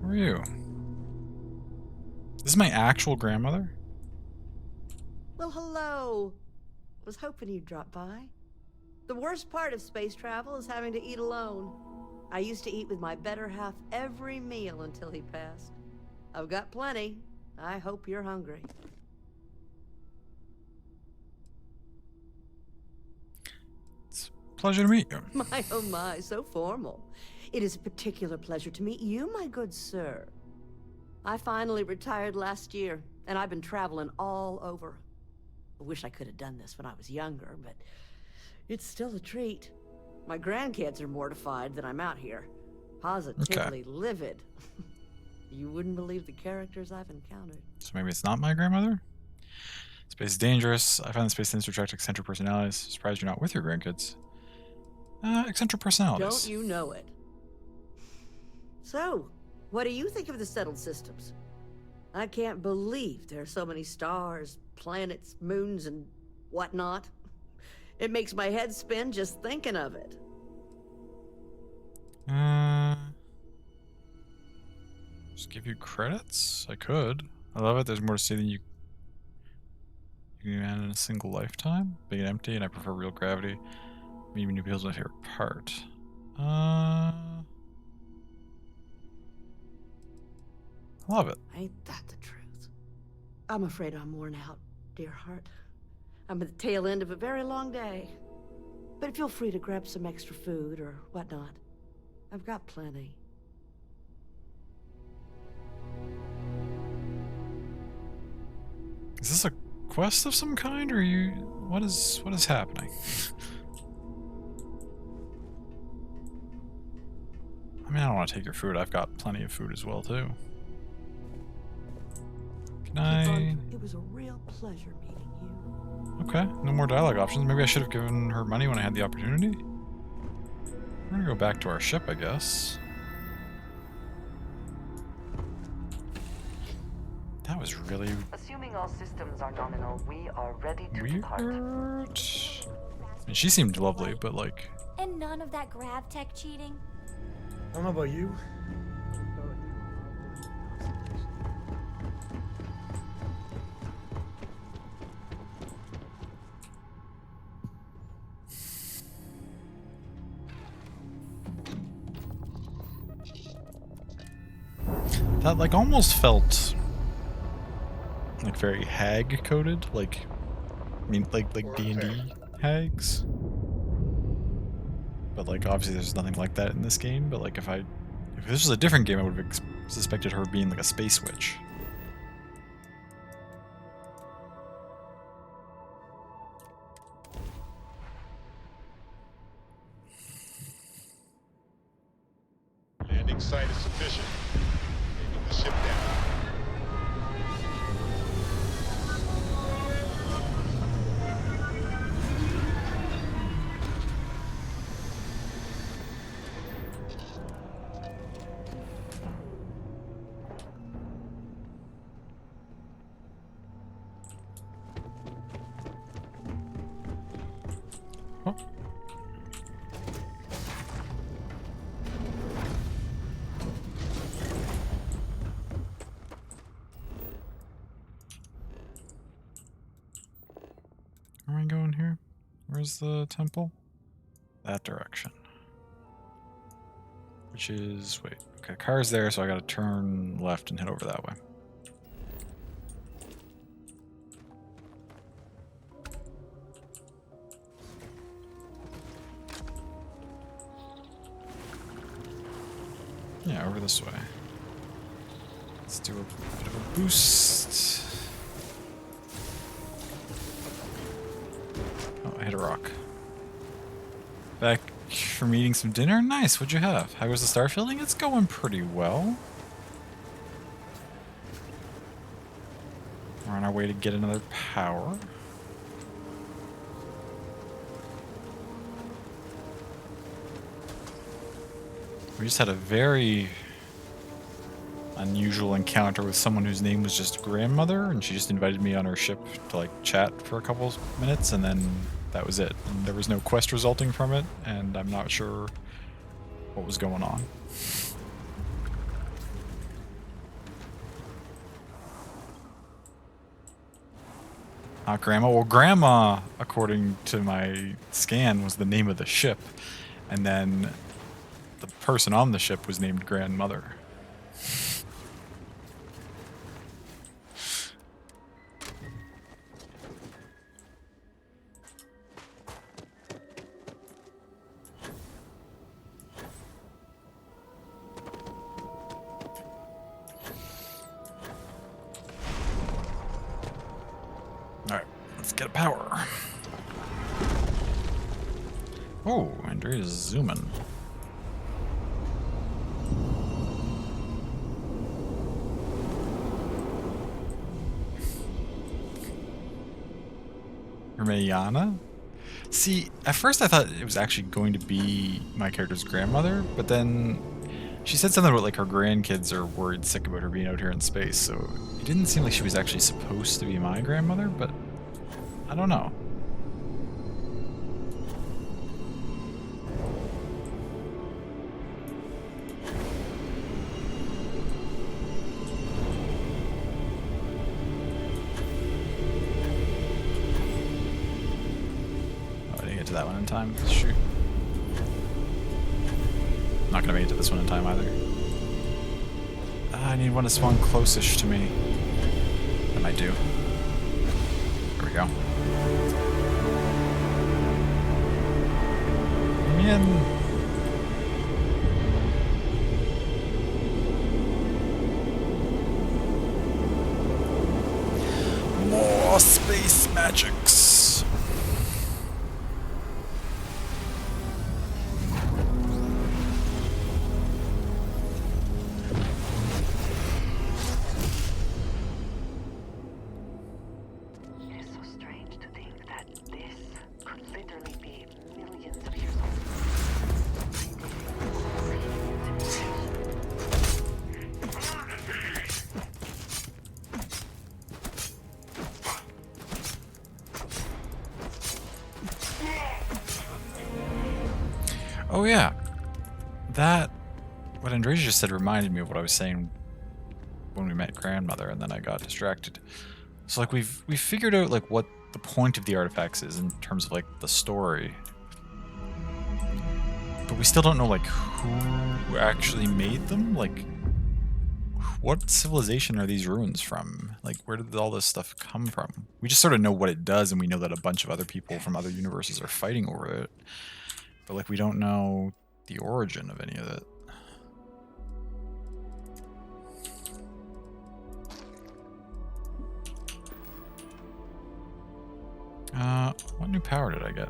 Who are you? This is my actual grandmother? Well, hello. Was hoping you'd drop by. The worst part of space travel is having to eat alone. I used to eat with my better half every meal until he passed. I've got plenty. I hope you're hungry. It's a pleasure to meet you. My, oh my, so formal. It is a particular pleasure to meet you, my good sir. I finally retired last year, and I've been traveling all over. I wish I could have done this when I was younger, but it's still a treat. My grandkids are mortified that I'm out here. Positively livid. You wouldn't believe the characters I've encountered. So maybe it's not my grandmother? Space is dangerous. I find the space tends to attract eccentric personalities. Surprised you're not with your grandkids. Eccentric personalities. Don't you know it? So, what do you think of the settled systems? I can't believe there are so many stars, planets, moons, and whatnot. It makes my head spin just thinking of it. Just give you credits? I could. I love it. There's more to see than you can add in a single lifetime. Big and empty, and I prefer real gravity. Meeting new people is my favorite part. I love it. Ain't that the truth? I'm afraid I'm worn out, dear heart. I'm at the tail end of a very long day. But feel free to grab some extra food or whatnot. I've got plenty. Is this a quest of some kind, or are you... What is happening? I mean, I don't want to take your food. I've got plenty of food as well, too. Can I... It was a real pleasure meeting you. Okay, no more dialogue options. Maybe I should have given her money when I had the opportunity. We're gonna go back to our ship, I guess. That was really Assuming all systems are nominal, we are ready to weird. depart. I mean, she seemed lovely, but like... And none of that grav tech cheating? I don't know about you. That like almost felt like very hag coded, like I mean like D&D hags. But like obviously there's nothing like that in this game, but like if this was a different game I would have suspected her being like a space witch. Landing site is sufficient. Taking the ship down. Where's the temple? That direction. Which is, wait, okay, car's there, so I gotta turn left and head over that way. Yeah, over this way. Let's do a bit of a boost. Oh, I hit a rock. Back from eating some dinner? Nice, what'd you have? How was the star fielding? It's going pretty well. We're on our way to get another power. We just had a very unusual encounter with someone whose name was just Grandmother, and she just invited me on her ship to like chat for a couple minutes, and then that was it. And there was no quest resulting from it, and I'm not sure what was going on. Not Grandma. Well, Grandma, according to my scan, was the name of the ship, and then the person on the ship was named Grandmother. Alright, let's get a power. Oh, Andrea's zooming. Hermione? See, at first I thought it was actually going to be my character's grandmother, but then she said something about like her grandkids are worried sick about her being out here in space, so it didn't seem like she was actually supposed to be my grandmother, but I don't know. To that one in time. Shoot. Not gonna make it to this one in time either. I need one to spawn closest to me. That might do. There we go. Let me in. More space magics. Oh yeah, that, what Andrea just said reminded me of what I was saying when we met Grandmother, and then I got distracted. So like we've figured out like what the point of the artifacts is in terms of like the story, but we still don't know like who actually made them. Like, what civilization are these ruins from? Like, where did all this stuff come from? We just sort of know what it does, and we know that a bunch of other people from other universes are fighting over it. But, like, we don't know the origin of any of it. What new power did I get?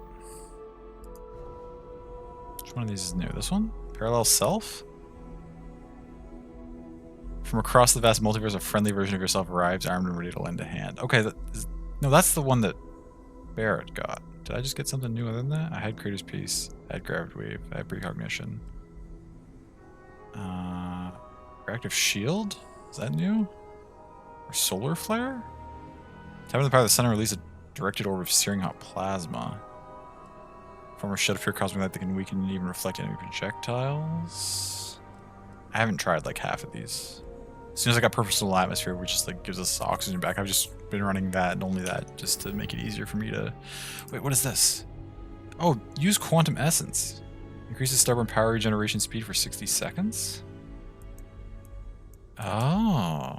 Which one of these is new? This one? Parallel Self? From across the vast multiverse, a friendly version of yourself arrives, armed and ready to lend a hand. Okay, no, that's the one that Barrett got. Did I just get something new other than that? I had Creator's Peace, I had Gravity Wave, I had Precognition. Reactive Shield? Is that new? Or Solar Flare? Tapping the power of the sun and release a directed orb of searing hot plasma. Former shed of pure cosmic light that can weaken and even reflect enemy projectiles. I haven't tried like half of these. As soon as I got Purposeful Atmosphere, which just like gives us oxygen back, I've just been running that and only that just to make it easier for me to... Wait, what is this? Oh, use quantum essence. Increases stubborn power regeneration speed for 60 seconds? Oh.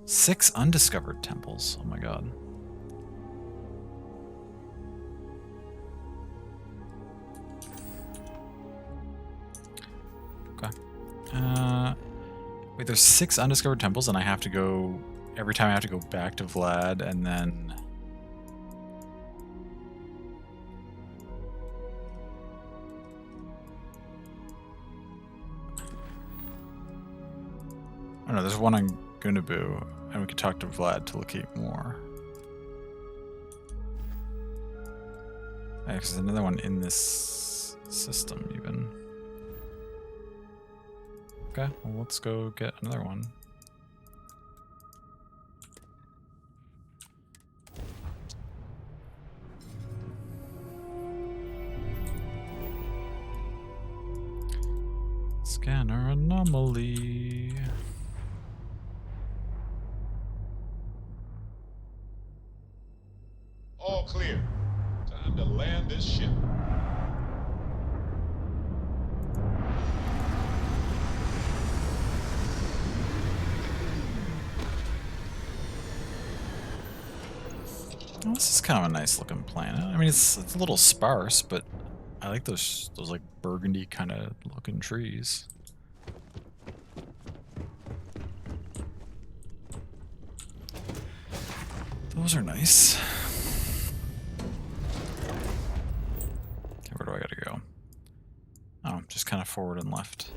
6 undiscovered temples. Oh my god. Okay. Wait, there's 6 undiscovered temples and I have to go... Every time I have to go back to Vlad and then... Oh no, there's one on Gunabu, and we could talk to Vlad to locate more. There's another one in this system, even. Okay, well, let's go get another one. Scanner anomaly. All clear. Time to land this ship. Well, this is kind of a nice looking planet. I mean, it's a little sparse, but I like those like burgundy kind of looking trees. Those are nice. Okay, where do I gotta go? Oh, just kind of forward and left.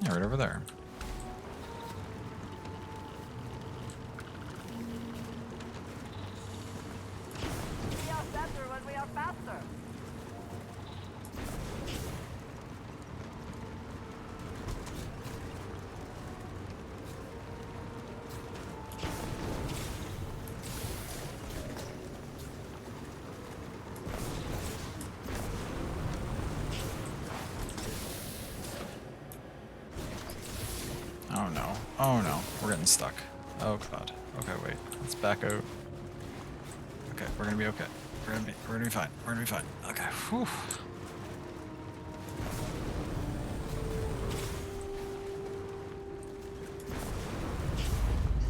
Yeah, right over there. We are better when we are faster. Oh no. Oh no. We're getting stuck. Oh god. Okay, wait. Let's back out. Okay, we're gonna be okay. We're gonna be fine. We're gonna be fine. Okay. Whew.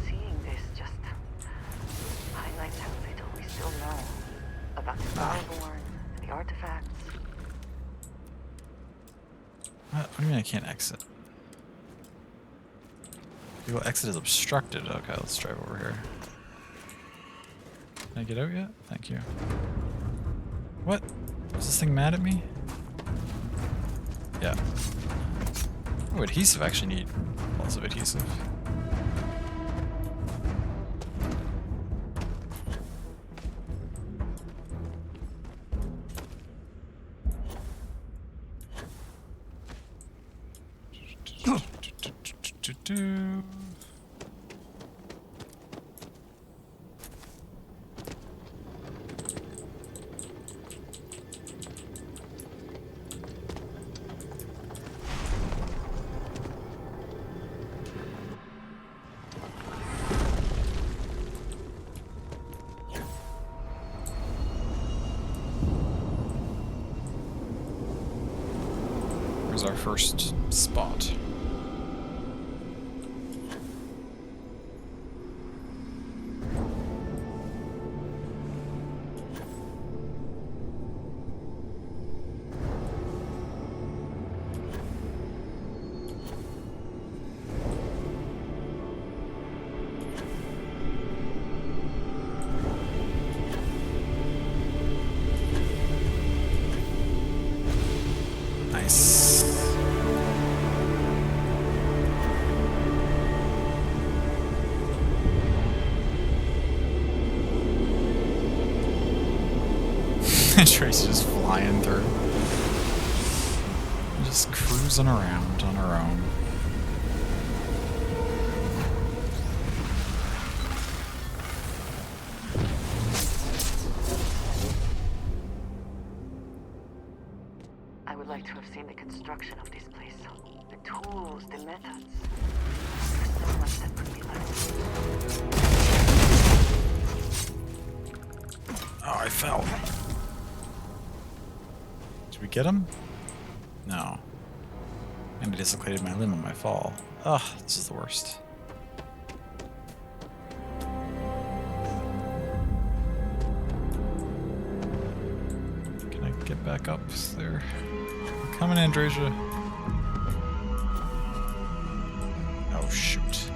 Seeing this just highlights how little we still know about the Starborn, the artifacts. What do you mean I can't exit? Your exit is obstructed. Okay, let's drive over here. Can I get out yet? Thank you. What? Is this thing mad at me? Yeah. Oh, adhesive. I actually need lots of adhesive. Here's our first spot. Nice. Tracy's just flying through. Just cruising around on her own. I would like to have seen the construction of this place. The tools, the methods. Oh, I fell. Did we get him? No. And I dislocated my limb on my fall. Ugh, this is the worst. Can I get back up there? I'm coming, Andresia. Oh, shoot.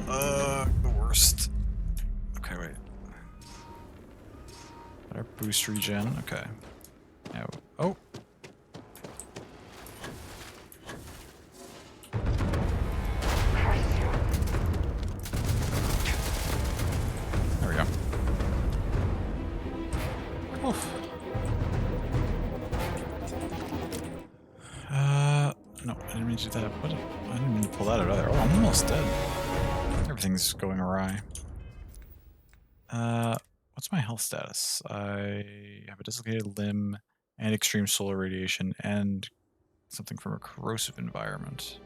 The worst. Okay, wait. Better boost regen. Okay. Now, oh. There we go. Oof. No, I didn't mean to do that. What? I didn't mean to pull that out either. Oh, I'm almost dead. Everything's going awry. What's my health status? I have a dislocated limb and extreme solar radiation and something from a corrosive environment.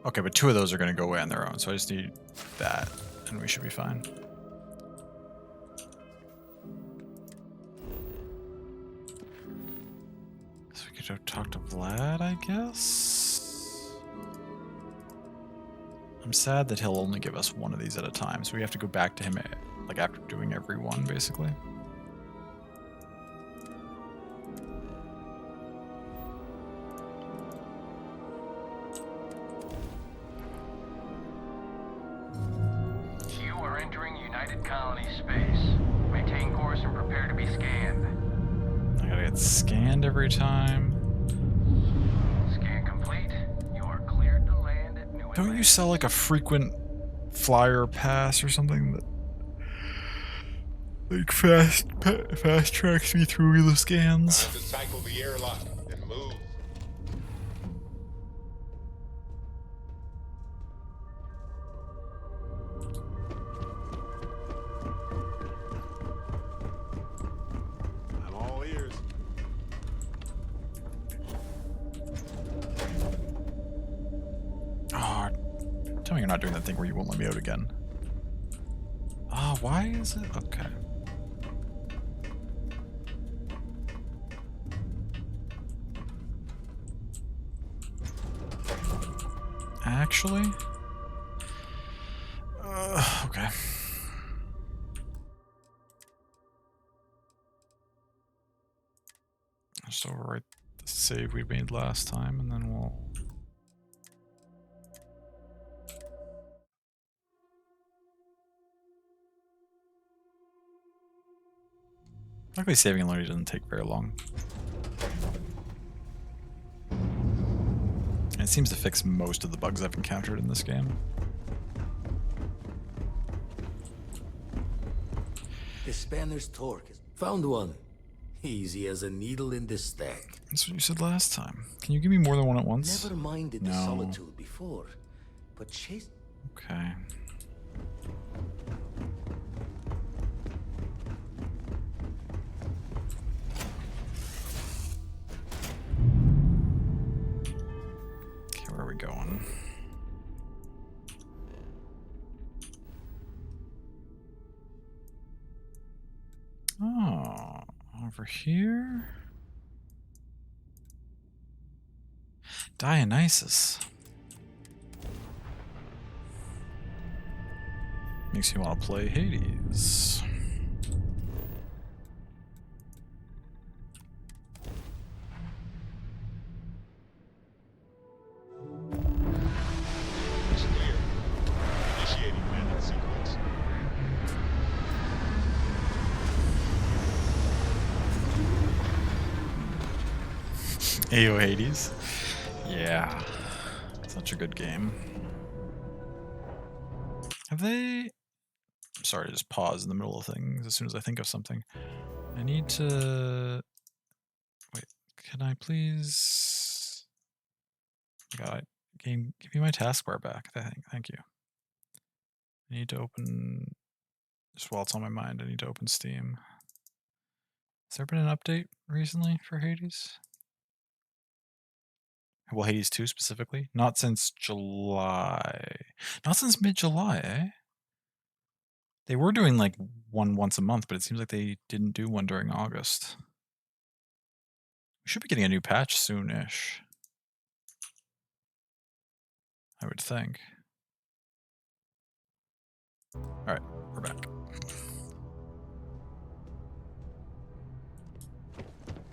Okay, but 2 of those are going to go away on their own, so I just need that, and we should be fine. So we could go talk to Vlad, I guess? I'm sad that he'll only give us one of these at a time, so we have to go back to him like after doing every one, basically. You are entering United Colony space. Maintain course and prepare to be scanned. I gotta get scanned every time. Scan complete. You are cleared to land at New Don't you sell like a frequent flyer pass or something that like fast tracks me through the scans? Time to cycle the airlock and move. I'm all ears. Oh, tell me you're not doing that thing where you won't let me out again. Ah, why is it? Okay. Actually? Okay. Just overwrite the save we made last time, and then we'll... Luckily, saving and loading doesn't take very long. And it seems to fix most of the bugs I've encountered in this game. The spanner's torque is... Found one. Easy as a needle in the stack. That's what you said last time. Can you give me more than one at once? Never minded the No. solitude before, but chase... Okay. Okay, where are we going? Oh, over here? Dionysus. Makes you want to play Hades. It's clear. Initiating landing sequence. AO Hades. Yeah. Such a good game. Have they... I'm sorry to just pause in the middle of things as soon as I think of something. I need to... Wait, can I please... God, game, give me my taskbar back. Thank you. I need to open... Just while it's on my mind, I need to open Steam. Has there been an update recently for Hades? Well, Hades 2 specifically? Not since July. Not since mid-July, eh? They were doing like one once a month, but it seems like they didn't do one during August. We should be getting a new patch soon-ish, I would think. Alright, we're back.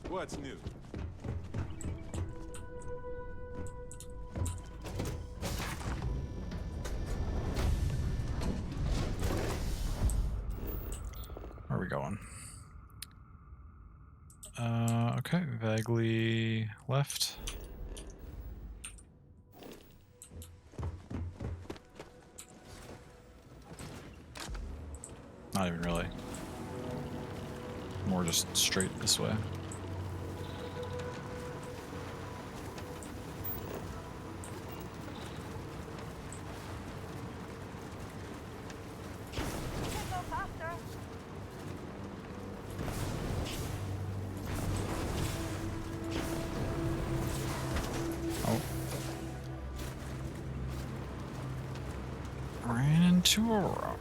What's new? Where are we going? Okay, vaguely left. Not even really. More just straight this way. Ran into a rock.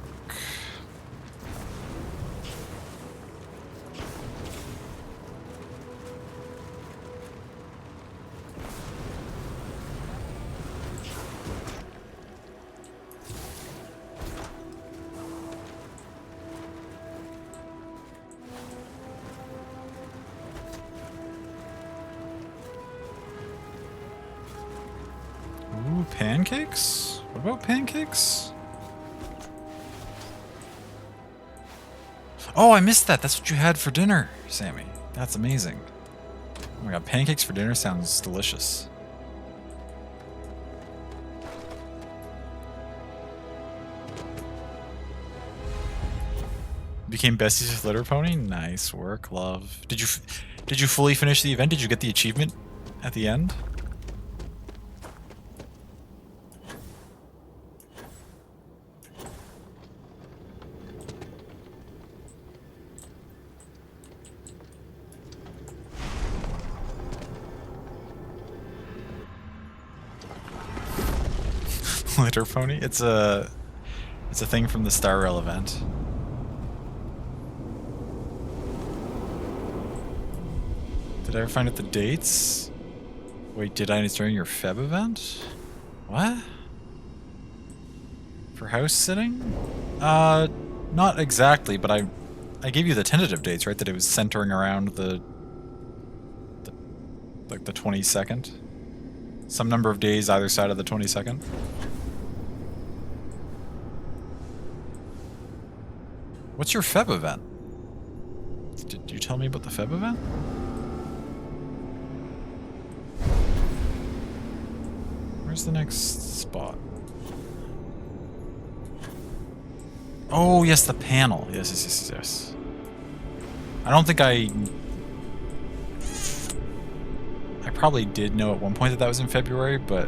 Ooh, pancakes? What about pancakes? Oh, I missed that. That's what you had for dinner, Sammy. That's amazing. Oh my god, pancakes for dinner sounds delicious. Became besties with Litter Pony? Nice work, love. Did you fully finish the event? Did you get the achievement at the end? Litter Pony? It's a thing from the Star Rail event. Did I ever find out the dates? Wait, did I? It's during your Feb event? What? For house sitting? Not exactly, but I gave you the tentative dates, right? That it was centering around the 22nd. Some number of days either side of the 22nd. What's your Feb event? Did you tell me about the Feb event? Where's the next spot? Oh, yes, the panel. Yes. I don't think I probably did know at one point that that was in February, but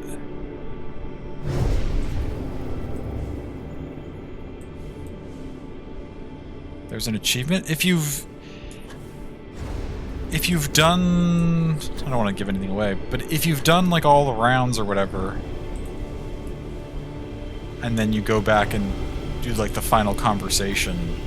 there's an achievement. If you've done, I don't want to give anything away, but if you've done like all the rounds or whatever, and then you go back and do like the final conversation,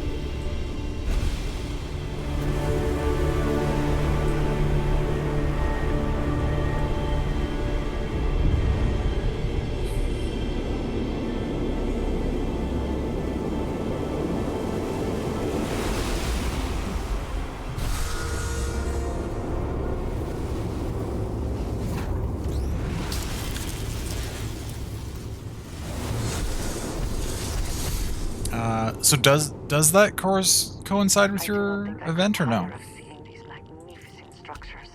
so does that coincide with your event or no? Seeing these magnificent structures.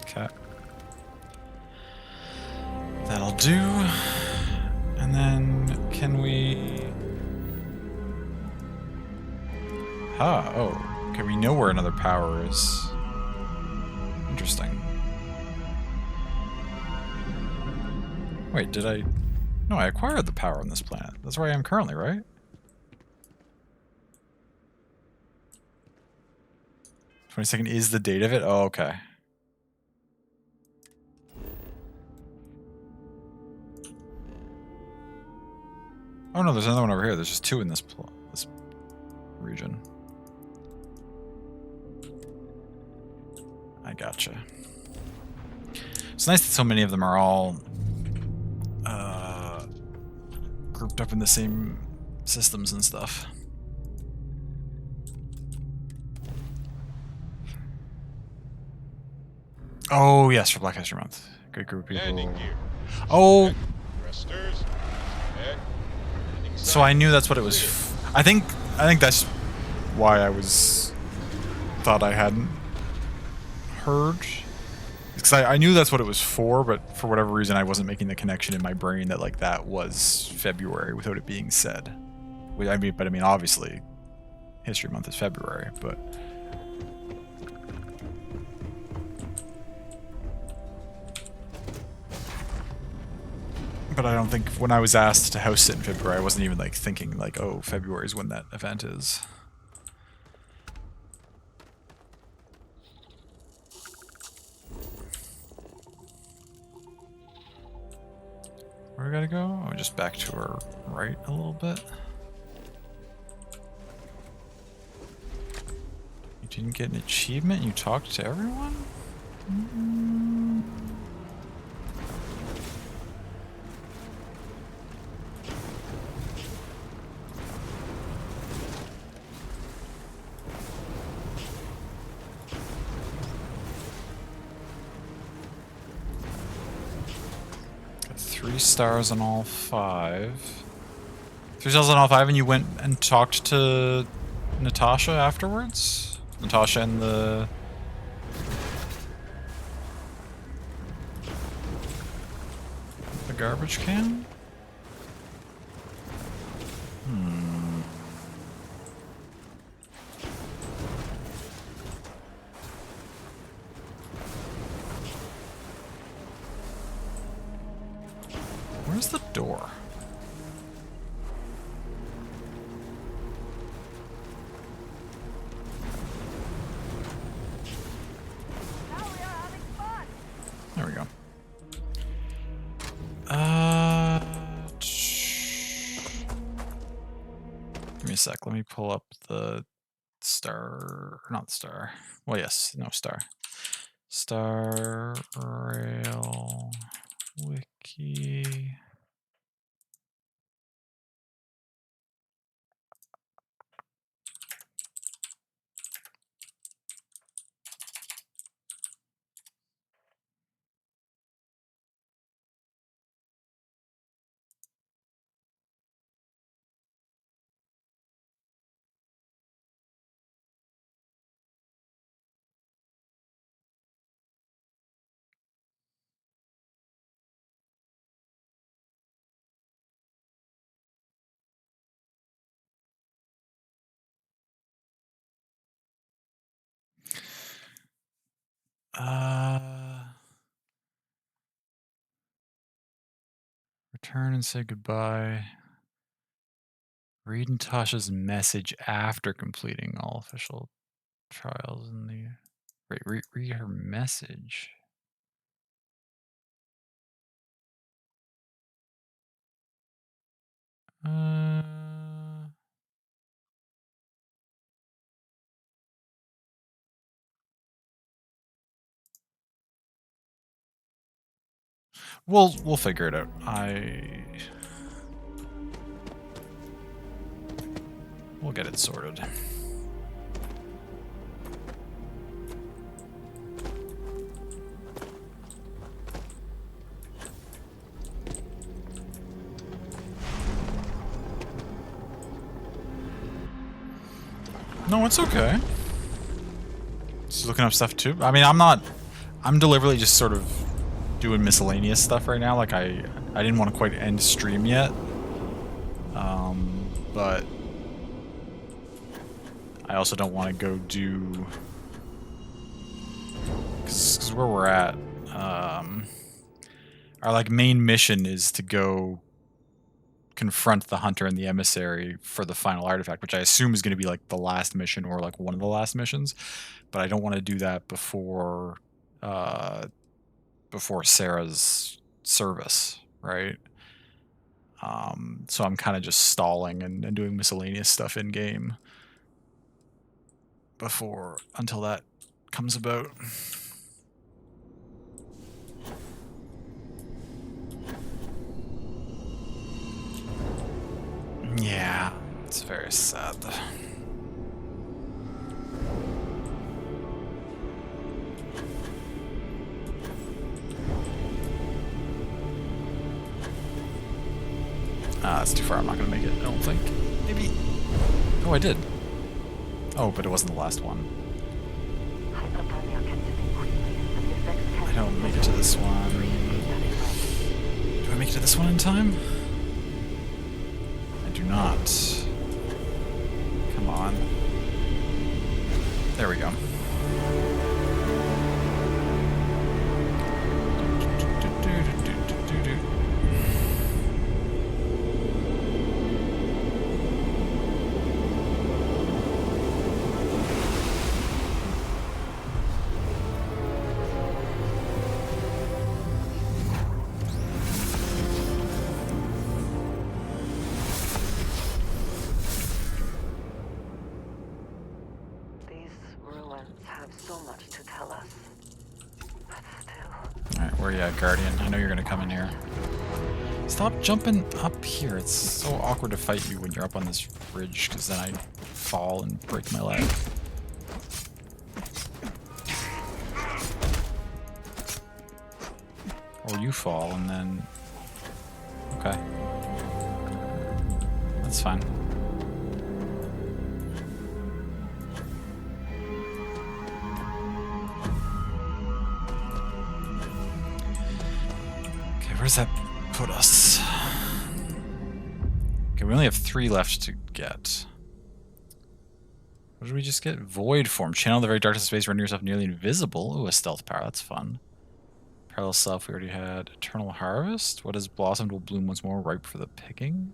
Okay. That'll do. And then can we... Ah, oh. Okay, we know where another power is. Interesting. Wait, did I... No, I acquired the power on this planet. That's where I am currently, right? "22nd is the date of it? Oh, okay. Oh no, there's another one over here. There's just two in this region. I gotcha. It's nice that so many of them are all grouped up in the same systems and stuff. Oh yes, for Black History Month. Good group of people. Landing gear. Oh, Thrusters. Check. Landing so I sight. knew that's what it was. I think that's why I thought I hadn't heard. Because I knew that's what it was for, but for whatever reason I wasn't making the connection in my brain that like that was February without it being said. I mean, obviously, History Month is February, but. But I don't think when I was asked to host it in February, I wasn't even like thinking like, oh, February is when that event is. Where do we gotta go? Oh, just back to our right a little bit. You didn't get an achievement? You talked to everyone? Got 3 stars on all 5. 3 stars on all 5, and you went and talked to Natasha afterwards? Natasha and the garbage can? Where's the door? There we go. Give me a sec. Let me pull up the star, not star. Well, yes, no star. Star Rail Wiki. Return and say goodbye. Read Natasha's message after completing all official trials in the... Wait, read her message. We'll figure it out. We'll get it sorted. No, it's okay. Just looking up stuff too. I mean, I'm deliberately just sort of doing miscellaneous stuff right now. Like I didn't want to quite end stream yet. But I also don't want to go do... Because where we're at, our like main mission is to go confront the hunter and the emissary for the final artifact, which I assume is going to be like the last mission or like one of the last missions. But I don't want to do that before Sarah's service, right? So I'm kind of just stalling and doing miscellaneous stuff in game until that comes about. Yeah, it's very sad. That's too far. I'm not going to make it, I don't think. Maybe. Oh, I did. Oh, but it wasn't the last one. I don't make it to this one. Do I make it to this one in time? I do not. Come on. There we go. Guardian, I know you're gonna come in here. Stop jumping up here. It's so awkward to fight you when you're up on this ridge, because then I fall and break my leg. Or you fall and then... Okay. That's fine. Where does that put us? Okay, we only have 3 left to get. What did we just get? Void form. Channel the very darkness of space, render yourself nearly invisible. Ooh, a stealth power. That's fun. Parallel self we already had. Eternal harvest. What is blossomed will bloom once more, ripe for the picking.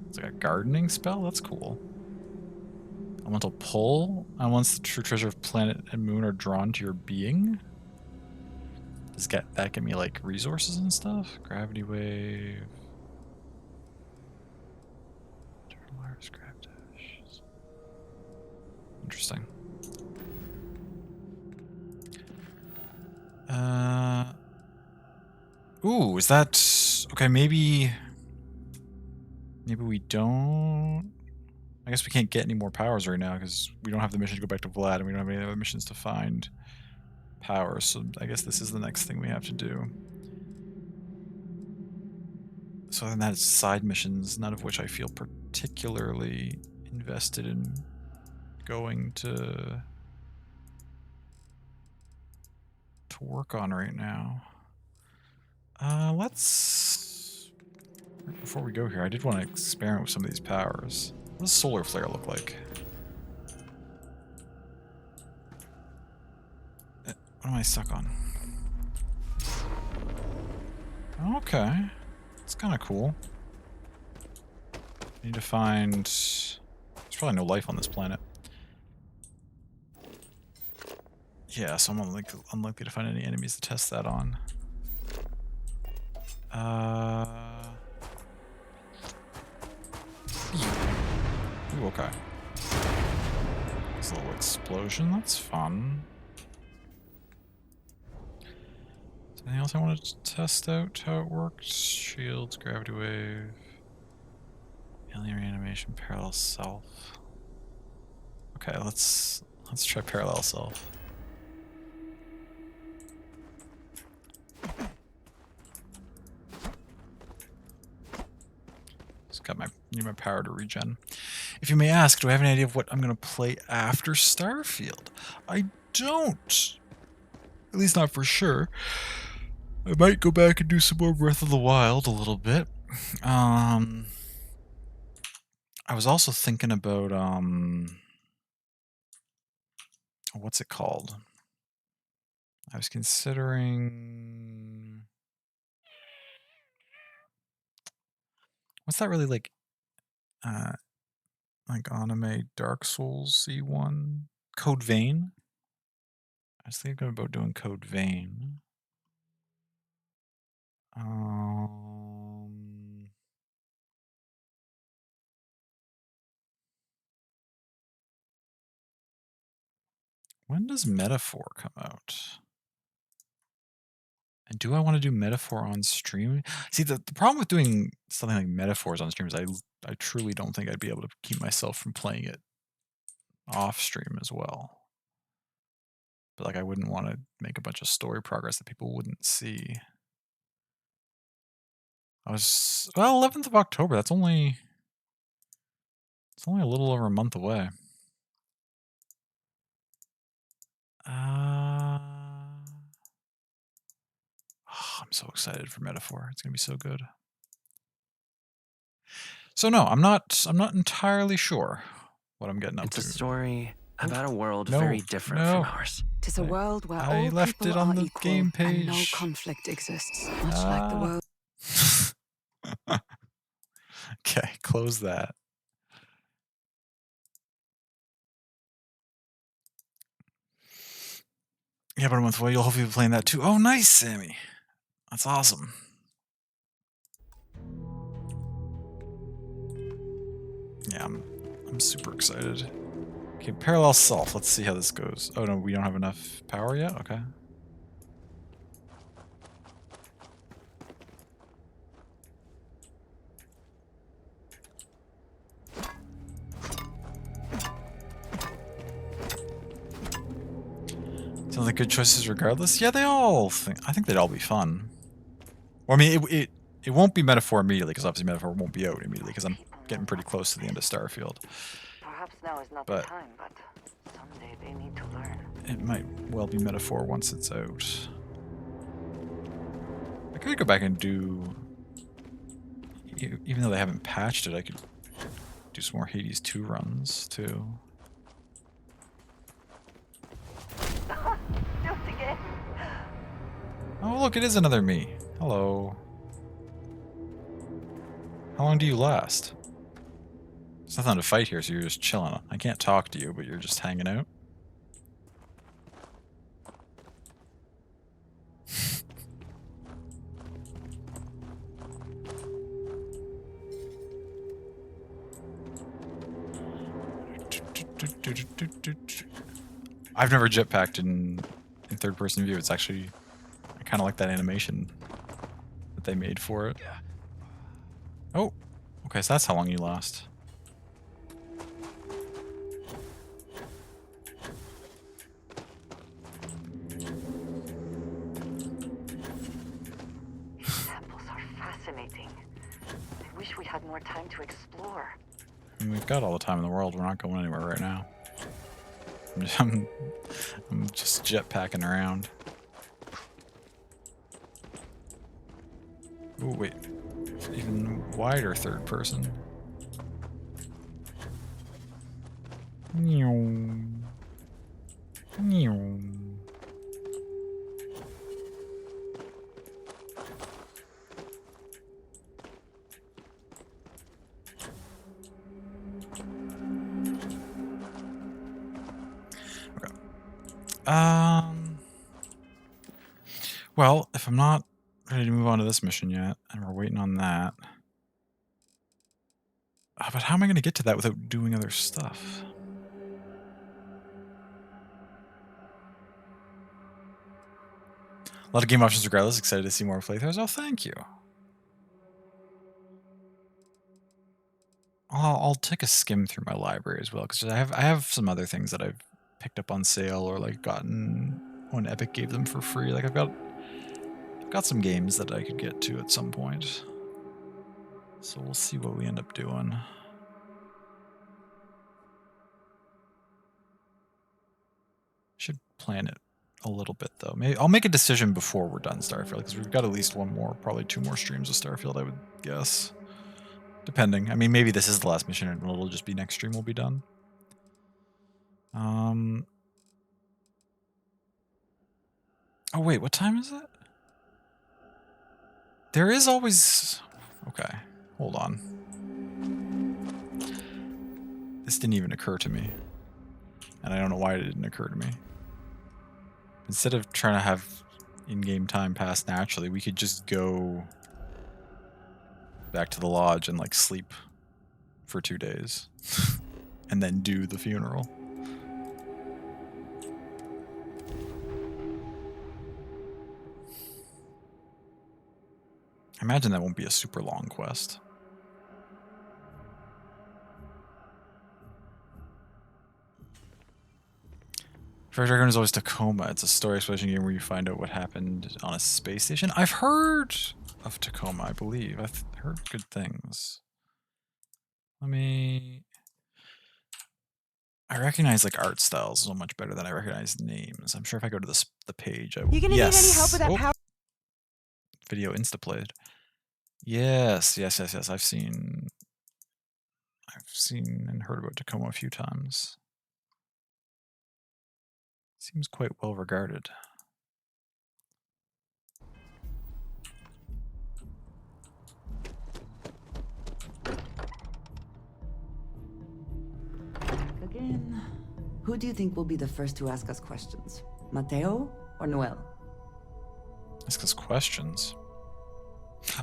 It's like a gardening spell. That's cool. Elemental pull. And once the true treasure of planet and moon are drawn to your being. Does that give me like resources and stuff? Gravity wave. Eternal harvest, grab dash. Interesting. Ooh, is that okay? Maybe we don't. I guess we can't get any more powers right now because we don't have the mission to go back to Vlad, and we don't have any other missions to find power, so I guess this is the next thing we have to do. So then that's side missions, none of which I feel particularly invested in going to work on right now. Let's... Before we go here, I did want to experiment with some of these powers. What does solar flare look like? What am I stuck on? Okay. It's kind of cool. Need to find... There's probably no life on this planet. Yeah, so I'm unlikely to find any enemies to test that on. Ooh, okay. This little explosion, that's fun. Anything else I wanted to test out how it works? Shields, gravity wave, alien reanimation, parallel self. Okay, let's try parallel self. Just got need my power to regen. If you may ask, do I have any idea of what I'm gonna play after Starfield? I don't. At least not for sure. I might go back and do some more Breath of the Wild a little bit. I was also thinking about what's it called? I was considering... What's that really like anime Dark Souls-y one? Code Vein? I was thinking about doing Code Vein. When does Metaphor come out? And do I want to do Metaphor on stream? See, the problem with doing something like Metaphors on stream is I truly don't think I'd be able to keep myself from playing it off stream as well. But like I wouldn't want to make a bunch of story progress that people wouldn't see. Well, 11th of October, it's only a little over a month away. I'm so excited for Metaphor. It's gonna be so good. So no, I'm not entirely sure what I'm getting up to. It's a story about a world very different from ours. Tis a world where I all left people it on are the equal game and no page. conflict exists, much like the world. Okay, close that. Yeah, about a month away, you'll hopefully be playing that too. Oh, nice, Sammy. That's awesome. Yeah, I'm super excited. Okay, Parallel Self. Let's see how this goes. Oh no, we don't have enough power yet? Okay. Sounds like good choices regardless. Yeah, I think they'd all be fun. Well, I mean, it won't be Metaphor immediately, because obviously Metaphor won't be out immediately, because I'm getting pretty close to the end of Starfield. Perhaps now is not the time, but someday they need to learn. It might well be Metaphor once it's out. I could go back and do... Even though they haven't patched it, I could do some more Hades 2 runs, too. Just again. Oh, look, it is another me. Hello. How long do you last? There's nothing to fight here, so you're just chilling. I can't talk to you, but you're just hanging out. I've never jetpacked in third-person view. It's actually, I kind of like that animation that they made for it. Oh, okay, so that's how long you last. These samples are fascinating. I wish we had more time to explore. I mean, we've got all the time in the world. We're not going anywhere right now. I'm just jetpacking around. Oh wait, even wider third person. Well, if I'm not ready to move on to this mission yet, and we're waiting on that. But how am I going to get to that without doing other stuff? A lot of game options regardless. Excited to see more playthroughs. Oh, thank you. I'll take a skim through my library as well, because I have some other things that I've picked up on sale or like gotten when Epic gave them for free. Like I've got some games that I could get to at some point. So we'll see what we end up doing. Should plan it a little bit though. Maybe I'll make a decision before we're done Starfield, because we've got at least one more, probably 2 more streams of Starfield, I would guess. Depending. I mean, maybe this is the last mission and it'll just be next stream will be done. Oh wait, what time is it? There is always... Okay, hold on. This didn't even occur to me. And I don't know why it didn't occur to me. Instead of trying to have in-game time pass naturally, we could just go back to the lodge and like sleep for 2 days. And then do the funeral. I imagine that won't be a super long quest. Fair Dragon is always Tacoma. It's a story exploration game where you find out what happened on a space station. I've heard of Tacoma, I believe. I've heard good things. Let me... I recognize like art styles so much better than I recognize names. I'm sure if I go to the page, I will. You gonna need any help with that power? Video instaplayed. Yes. I've seen and heard about Tacoma a few times. Seems quite well regarded. Again. Who do you think will be the first to ask us questions? Mateo or Noel? Ask us questions.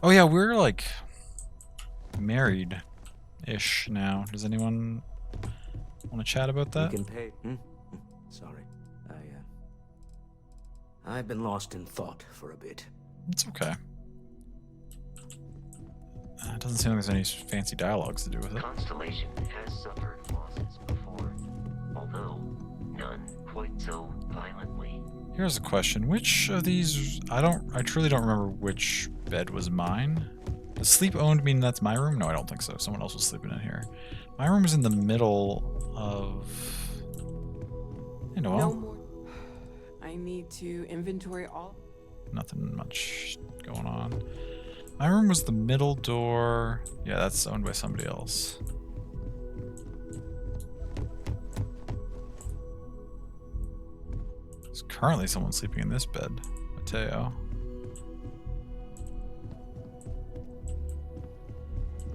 Oh yeah, we're like married-ish now. Does anyone want to chat about that? You can pay. Sorry, I've been lost in thought for a bit. It's okay. It doesn't seem like there's any fancy dialogues to do with it. Constellation has suffered losses before, although none quite so violently. Here's a question. Which of these... I truly don't remember which bed was mine. Does sleep owned mean that's my room? No, I don't think so. Someone else was sleeping in here. My room is in the middle of... You know, No more. I need to inventory all. Nothing much going on. My room was the middle door. Yeah, that's owned by somebody else. There's currently someone sleeping in this bed. Mateo.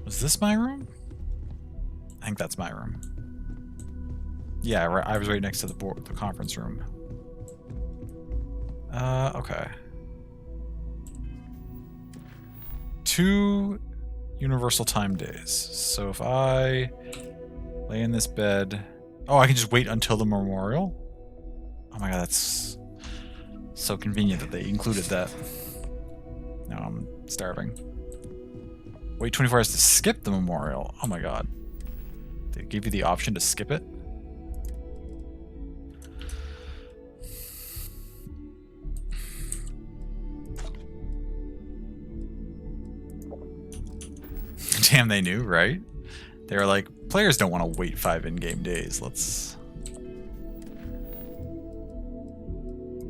Was this my room? I think that's my room. Yeah, I was right next to the conference room. Okay. 2 universal time days. So if I lay in this bed... Oh, I can just wait until the memorial? Oh my god, that's so convenient that they included that. Now I'm starving. Wait 24 hours to skip the memorial. Oh my god. They give you the option to skip it? Damn, they knew, right? They were like, players don't want to wait 5 in-game days. Let's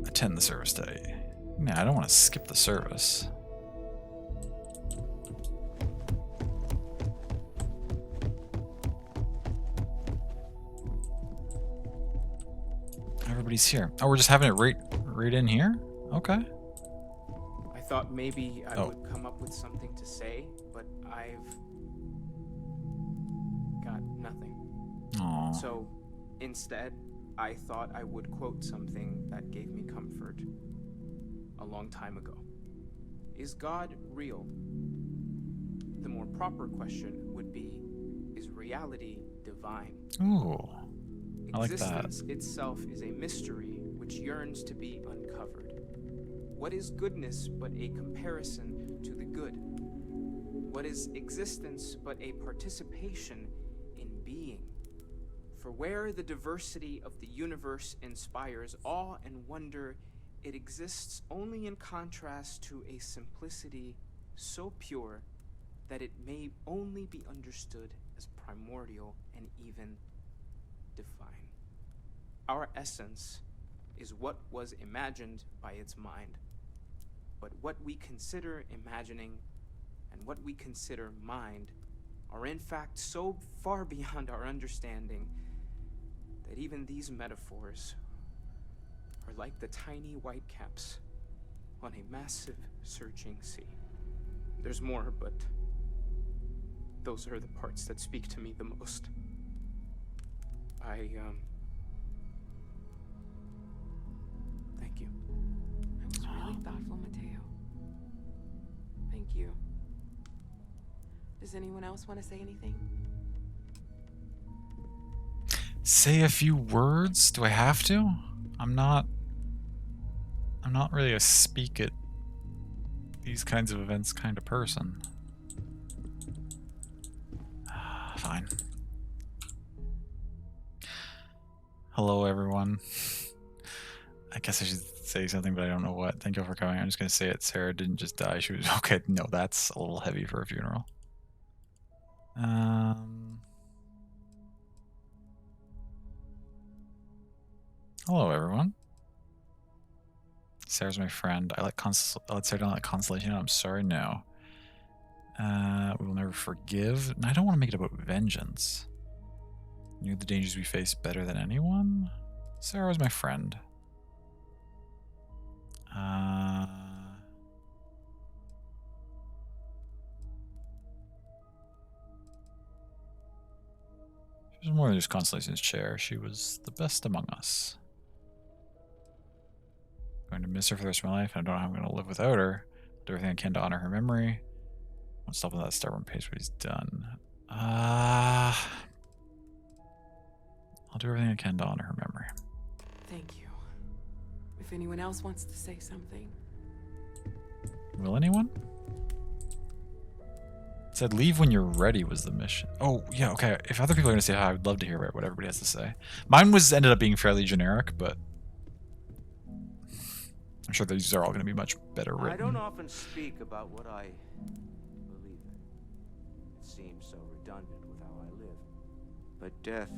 attend the service day. Nah, I don't want to skip the service. Everybody's here. Oh, we're just having it right in here? Okay. I thought maybe I would come up with something to say, but I've got nothing. Aww. So instead, I thought I would quote something that gave me comfort a long time ago. Is God real? The more proper question would be, is reality divine? Ooh, I like that. Existence itself is a mystery which yearns to be uncovered. What is goodness but a comparison to the good? What is existence but a participation in being? For where the diversity of the universe inspires awe and wonder, it exists only in contrast to a simplicity so pure that it may only be understood as primordial and even divine. Our essence is what was imagined by its mind. But what we consider imagining and what we consider mind are in fact so far beyond our understanding that even these metaphors are like the tiny white caps on a massive surging sea. There's more, but those are the parts that speak to me the most. Thank you. That was really thoughtful, Mateo. Thank you. Does anyone else want to say anything? Say a few words? Do I have to? I'm not really a speak at these kinds of events kind of person. Fine. Hello, everyone. I guess I should say something, but I don't know what. Thank you all for coming. I'm just going to say it. Sarah didn't just die. She was... Okay, no, that's a little heavy for a funeral. Hello, everyone. Sarah's my friend. I let Sarah down like consolation. I'm sorry, no. We will never forgive. And I don't want to make it about vengeance. Knew the dangers we face better than anyone? Sarah was my friend. She was more than just Constellation's chair. She was the best among us. Going to miss her for the rest of my life, and I don't know how I'm going to live without her. Do everything I can to honor her memory. Won't stop at that stubborn pace what he's done. I'll do everything I can to honor her memory. Thank you. If anyone else wants to say something. Will anyone? It said leave when you're ready was the mission. Oh, yeah, okay. If other people are going to say hi, I would love to hear what everybody has to say. Mine ended up being fairly generic, but I'm sure these are all going to be much better written. I don't often speak about what I believe in. It seems so redundant with how I live. But death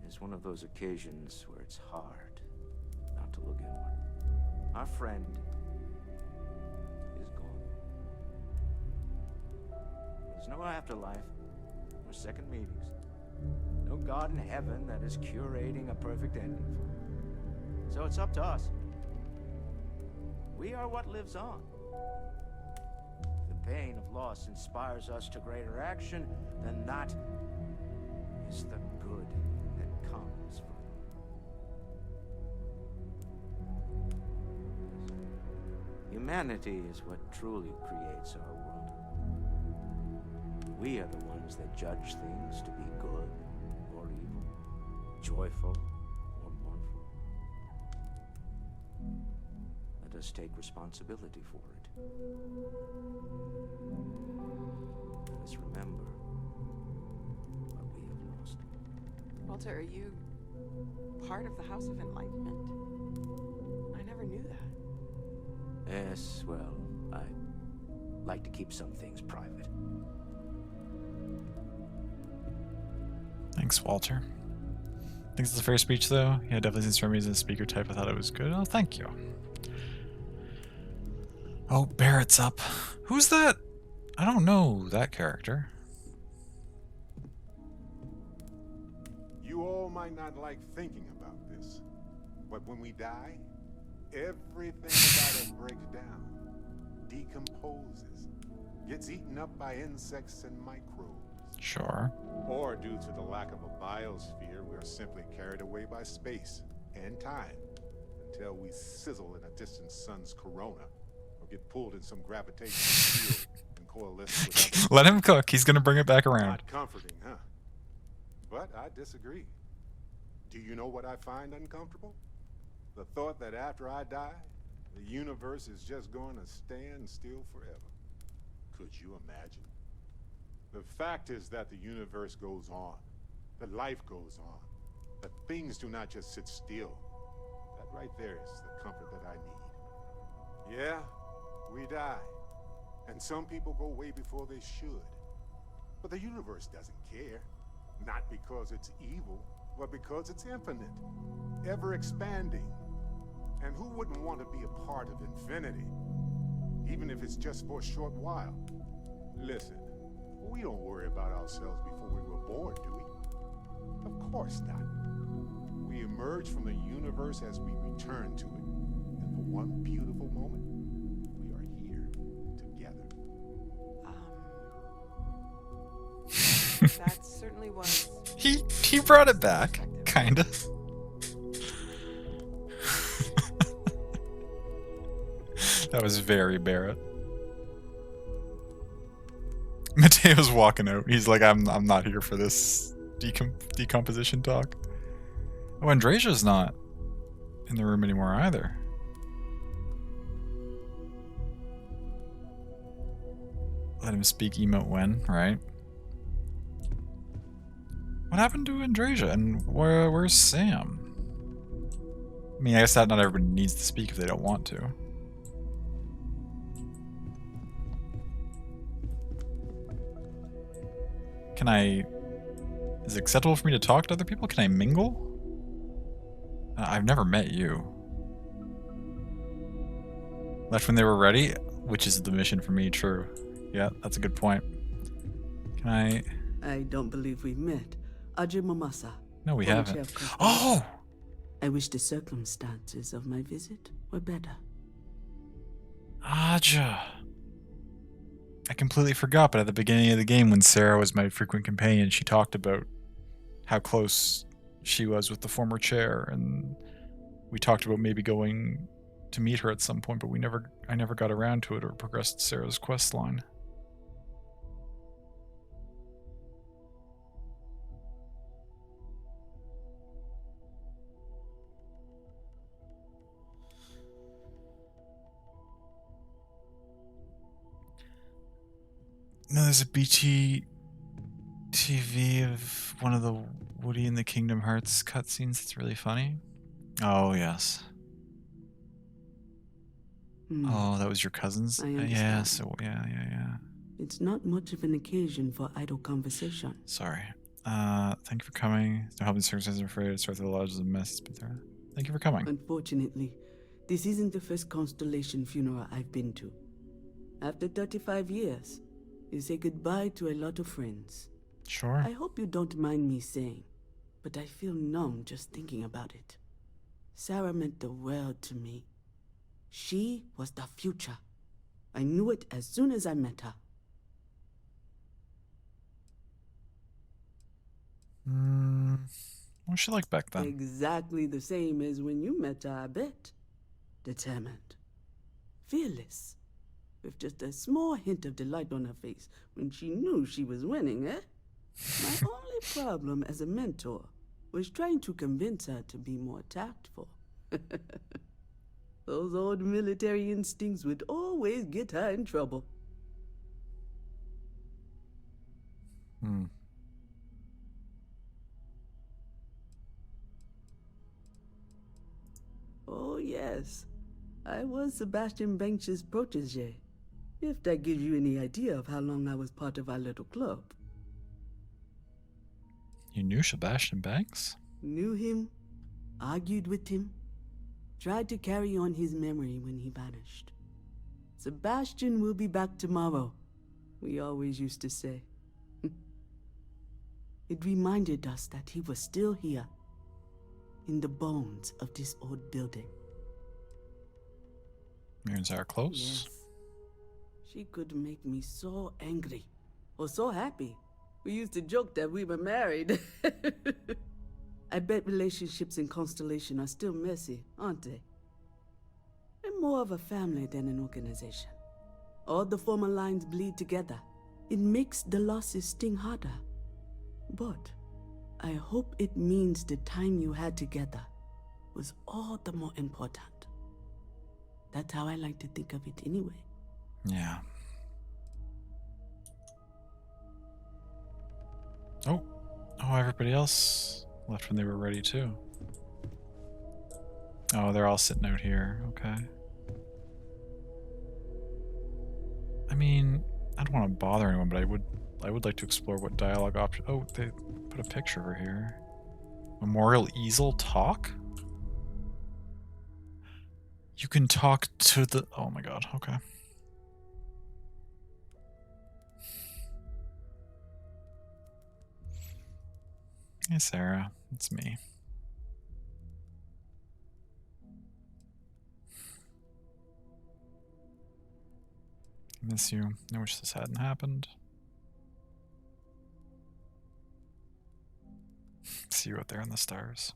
is one of those occasions where it's hard not to look inward. Our friend is gone. There's no afterlife, no second meetings, no God in heaven that is curating a perfect ending for him. So it's up to us. We are what lives on. If the pain of loss inspires us to greater action, then that is the good that comes from it. Humanity is what truly creates our world. We are the ones that judge things to be good or evil, joyful or mournful. Let us take responsibility for it. Let us remember what we have lost. Walter, are you part of the House of Enlightenment? I never knew that. Yes, well, I like to keep some things private. Thanks, Walter. I think it's a fair speech, though. Yeah, definitely since Remy's a speaker type, I thought it was good. Oh, thank you. Oh, Barrett's up. Who's that? I don't know that character. You all might not like thinking about this, but when we die, everything about us breaks down, decomposes, gets eaten up by insects and microbes. Sure. Or due to the lack of a biosphere, we're simply carried away by space and time until we sizzle in a distant sun's corona or get pulled in some gravitational field and coalesce with others. Let him cook. He's going to bring it back around. Not comforting, huh? But I disagree. Do you know what I find uncomfortable? The thought that after I die, the universe is just going to stand still forever. Could you imagine? The fact is that the universe goes on, that life goes on, that things do not just sit still. That right there is the comfort that I need. Yeah, we die, and some people go way before they should. But the universe doesn't care, not because it's evil, but because it's infinite, ever expanding. And who wouldn't want to be a part of infinity, even if it's just for a short while? Listen. We don't worry about ourselves before we were born, do we? Of course not. We emerge from the universe as we return to it. And for one beautiful moment, That certainly was. He brought it back, kinda. That was very Barrett. Mateo's walking out. He's like, I'm not here for this decomposition talk. Oh, Andresia's not in the room anymore either. Let him speak emote when, right? What happened to Andresia? And where's Sam? I mean, I guess that not everybody needs to speak if they don't want to. Can I... Is it acceptable for me to talk to other people? Can I mingle? I've never met you. Left when they were ready? Which is the mission for me, true. Yeah, that's a good point. Can I... I don't believe we've met. Ajay Mamasa. No, we haven't. Oh! I wish the circumstances of my visit were better. Aja. I completely forgot, but at the beginning of the game when Sarah was my frequent companion, she talked about how close she was with the former chair, and we talked about maybe going to meet her at some point, but I never got around to it or progressed Sarah's quest line. No, there's a BT TV of one of the Woody and the Kingdom Hearts cutscenes. It's really funny. Oh, yes. Oh, that was your cousin's? Yeah, so, yeah. It's not much of an occasion for idle conversation. Sorry. Thank you for coming. No helping circumstances, I'm afraid. Sorry for the lodge of the mess. But thank you for coming. Unfortunately, this isn't the first Constellation funeral I've been to. After 35 years, you say goodbye to a lot of friends. Sure. I hope you don't mind me saying, but I feel numb just thinking about it. Sarah meant the world to me. She was the future. I knew it as soon as I met her. What was she like back then? Exactly the same as when you met her, I bet. Determined. Fearless. With just a small hint of delight on her face when she knew she was winning, eh? My only problem as a mentor was trying to convince her to be more tactful. Those old military instincts would always get her in trouble. Oh, yes. I was Sebastian Banks' protege. If that gives you any idea of how long I was part of our little club. You knew Sebastian Banks? Knew him, argued with him, tried to carry on his memory when he vanished. Sebastian will be back tomorrow, we always used to say. It reminded us that he was still here, in the bones of this old building. You and Sarah close? Yes. She could make me so angry, or so happy. We used to joke that we were married. I bet relationships in Constellation are still messy, aren't they? We're more of a family than an organization. All the former lines bleed together. It makes the losses sting harder. But I hope it means the time you had together was all the more important. That's how I like to think of it anyway. Yeah. Oh, everybody else left when they were ready too. Oh, they're all sitting out here. Okay. I mean, I don't want to bother anyone, but I would like to explore what dialogue option. Oh, they put a picture over here. Memorial easel talk? You can talk to the... Oh my god, okay. Hey Sarah, it's me. I miss you. I wish this hadn't happened. see you out there in the stars.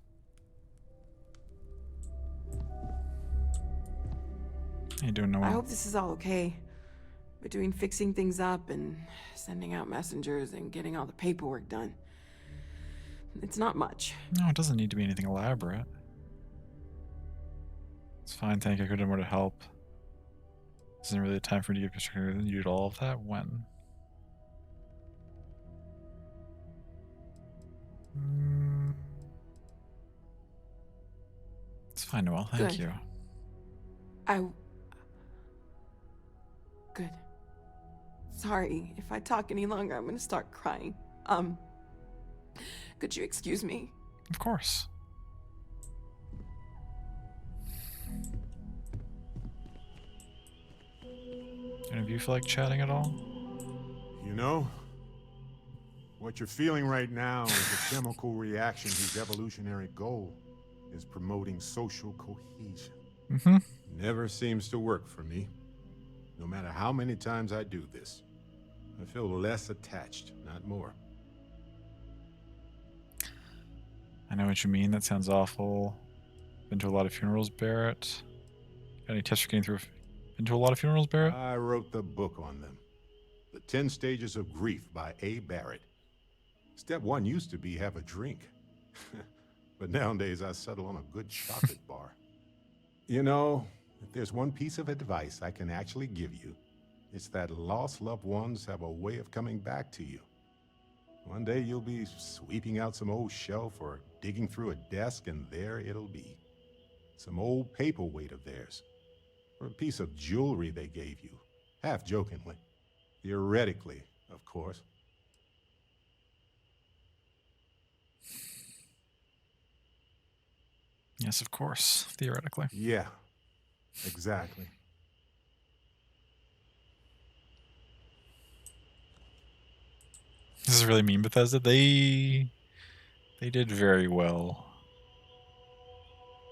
How you doing, Noel? I hope this is all okay. Between fixing things up and sending out messengers and getting all the paperwork done. It's not much. No, it doesn't need to be anything elaborate. It's fine, thank you. I could have more to help. This isn't really a time for me to give picture. You did all of that? When? It's fine, Noel. Thank Good. you. Good. Sorry, if I talk any longer, I'm gonna start crying. Could you excuse me? Of course. Any of you feel like chatting at all? You know, what you're feeling right now is a chemical reaction whose evolutionary goal is promoting social cohesion. Mm-hmm. Never seems to work for me. No matter how many times I do this, I feel less attached, not more. I know what you mean. That sounds awful. Been to a lot of funerals, Barrett. Got any tips for getting through? Been to a lot of funerals, Barrett? I wrote the book on them. The 10 Stages of Grief by A. Barrett. Step 1 used to be have a drink. But nowadays I settle on a good chocolate bar. You know, if there's one piece of advice I can actually give you, it's that lost loved ones have a way of coming back to you. One day you'll be sweeping out some old shelf or digging through a desk, and there it'll be. Some old paperweight of theirs. Or a piece of jewelry they gave you. Half jokingly. Theoretically, of course. Yes, of course. Theoretically. Yeah, exactly. This is really mean, Bethesda. They did very well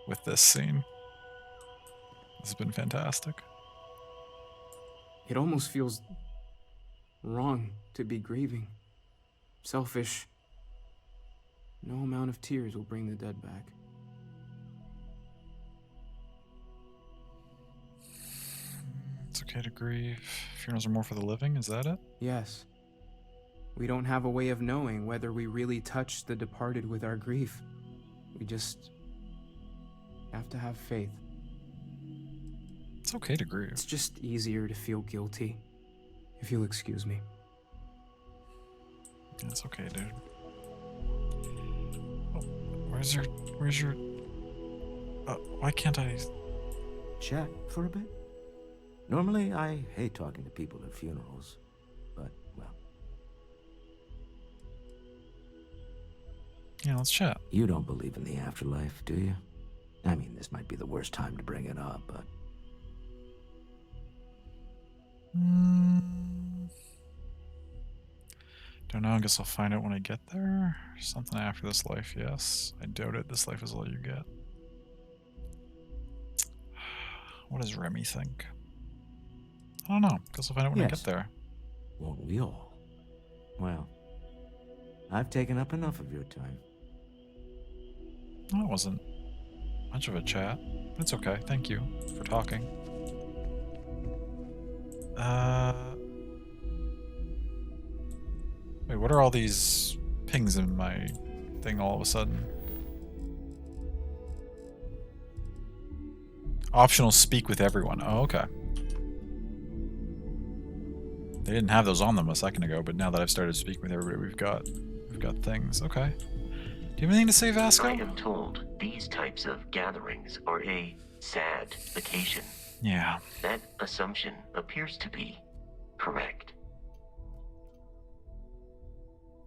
with this scene. This has been fantastic. It almost feels wrong to be grieving. Selfish. No amount of tears will bring the dead back. It's okay to grieve. Funerals are more for the living, is that it? Yes. We don't have a way of knowing whether we really touched the departed with our grief. We just have to have faith. It's okay to grieve. It's just easier to feel guilty, if you'll excuse me. It's okay, dude. Oh, where's your... why can't I... Chat for a bit? Normally, I hate talking to people at funerals, but, well... Yeah, let's chat. You don't believe in the afterlife, do you? I mean, this might be the worst time to bring it up, but... Don't know, I guess I'll find out when I get there. Something after this life, yes. I doubt it. This life is all you get. What does Remy think? I don't know. Guess I'll find out when I get there. Won't we all? Well, I've taken up enough of your time. No, it wasn't much of a chat. It's okay. Thank you for talking. Wait, what are all these pings in my thing all of a sudden? Optional speak with everyone. Oh, okay. They didn't have those on them a second ago, but now that I've started speaking with everybody, we've got things. Okay. Do you have anything to say, Vasco? I am told these types of gatherings are a sad occasion. Yeah. That assumption appears to be correct.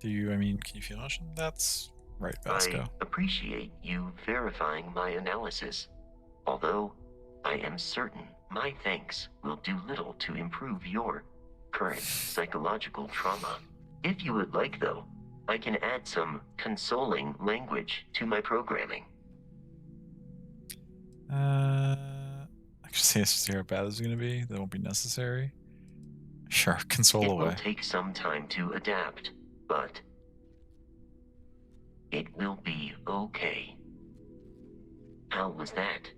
Can you feel emotion? That's right, Vasco. I appreciate you verifying my analysis, although I am certain my thanks will do little to improve your current psychological trauma. If you would like, though, I can add some consoling language to my programming. Actually, see how bad this is going to be. That won't be necessary. Sure, console away. It will take some time to adapt, but It will be okay. How was that?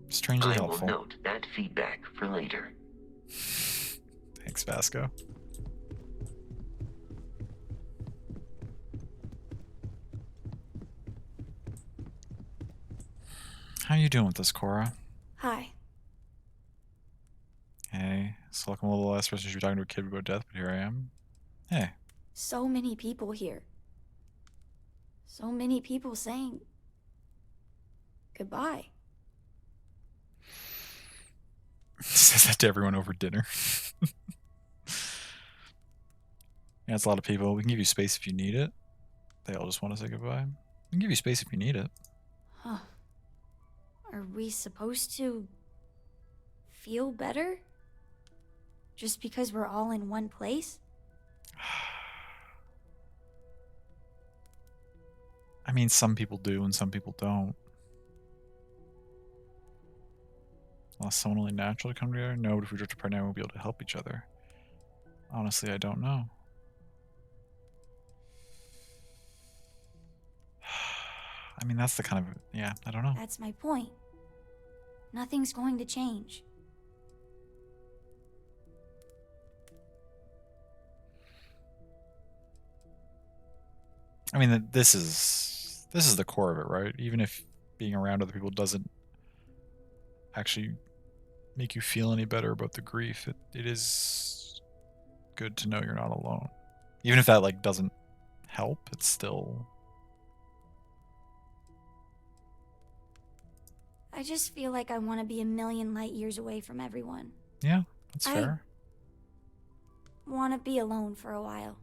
Strangely I helpful. will note that feedback for later. Thanks, Vasco. How you doing with this, Cora? Hi. Hey, so like I'm a little less stressed. You should be talking to a kid about death, but here I am. Hey. So many people here. So many people saying goodbye. Says that to everyone over dinner. Yeah, it's a lot of people. We can give you space if you need it. They all just want to say goodbye. We can give you space if you need it. Huh. Are we supposed to feel better? Just because we're all in one place? I mean, some people do and some people don't. Unless someone only natural to come together? No, but if we drift apart now, we'll be able to help each other. Honestly, I don't know. I mean, that's the kind of... Yeah, I don't know. That's my point. Nothing's going to change. I mean, this is the core of it, right? Even if being around other people doesn't actually make you feel any better about the grief, it is good to know you're not alone. Even if that like doesn't help, it's still... I just feel like I want to be a million light years away from everyone. Yeah, that's fair. I want to be alone for a while,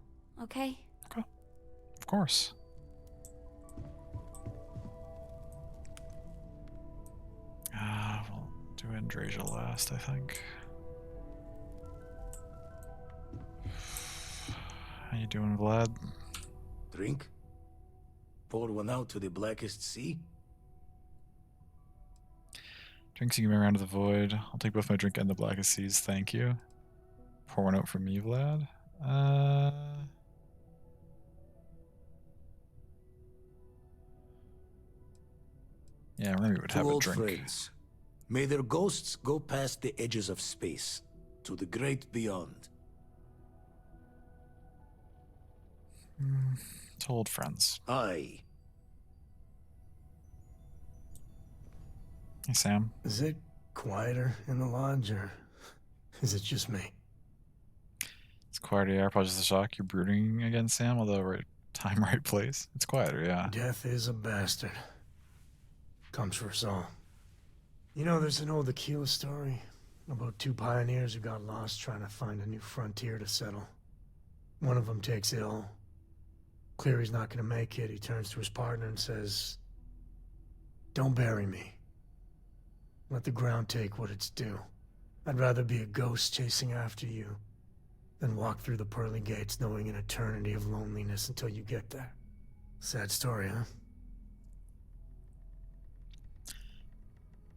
okay? Okay. Of course. We'll do Andreja last, I think. How you doing, Vlad? Drink? Pour one out to the blackest sea? Drinks you give me around to the void. I'll take both my drink and the blackest seas, thank you. Pour one out for me, Vlad. Yeah, Remy would have a drink. Friends. May their ghosts go past the edges of space, to the great beyond. To old friends. Aye. Hey, Sam. Is it quieter in the lodge, or is it just me? It's quieter, yeah. Probably just a shock. You're brooding again, Sam, although right time, right place. It's quieter, yeah. Death is a bastard. Comes for us all. You know, there's an old Aquila story about two pioneers who got lost trying to find a new frontier to settle. One of them takes ill. Clear he's not going to make it. He turns to his partner and says, "Don't bury me. Let the ground take what it's due. I'd rather be a ghost chasing after you than walk through the pearly gates knowing an eternity of loneliness until you get there." Sad story, huh?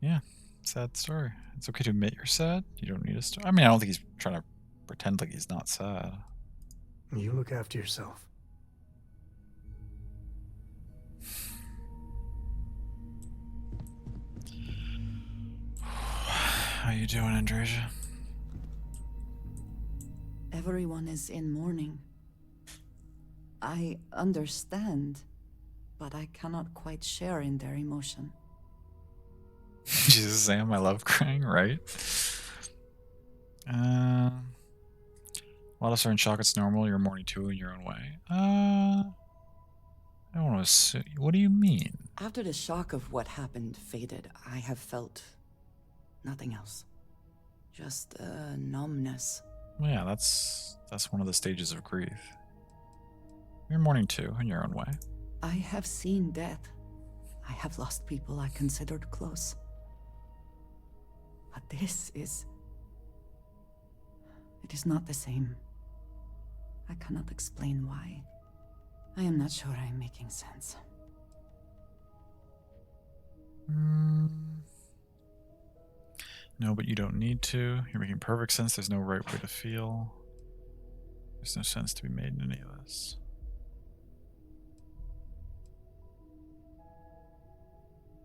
Yeah, sad story. It's okay to admit you're sad. You don't need us to. I mean, I don't think he's trying to pretend like he's not sad. You look after yourself. How you doing, Andreja? Everyone is in mourning. I understand, but I cannot quite share in their emotion. Jesus, Sam, I love crying, right? A lot of us are in shock. It's normal. You're mourning too in your own way. I don't want to assume. What do you mean? After the shock of what happened faded, I have felt nothing else. Just a numbness. Well, yeah, that's one of the stages of grief. You're mourning too in your own way. I have seen death. I have lost people I considered close. But this is... it is not the same. I cannot explain why. I am not sure I am making sense. No, but you don't need to. You're making perfect sense. There's no right way to feel. There's no sense to be made in any of this.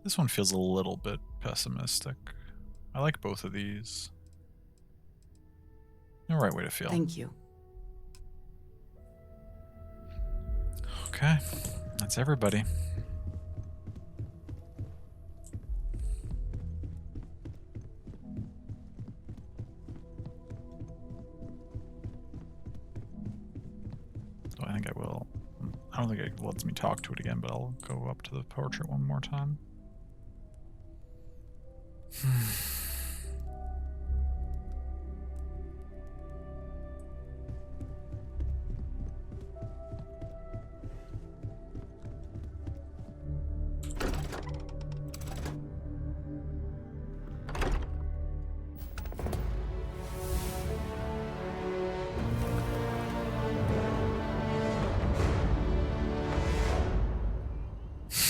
This one feels a little bit pessimistic. I like both of these. No right way to feel. Thank you. Okay, that's everybody. So I think I will. I don't think it lets me talk to it again, but I'll go up to the portrait one more time.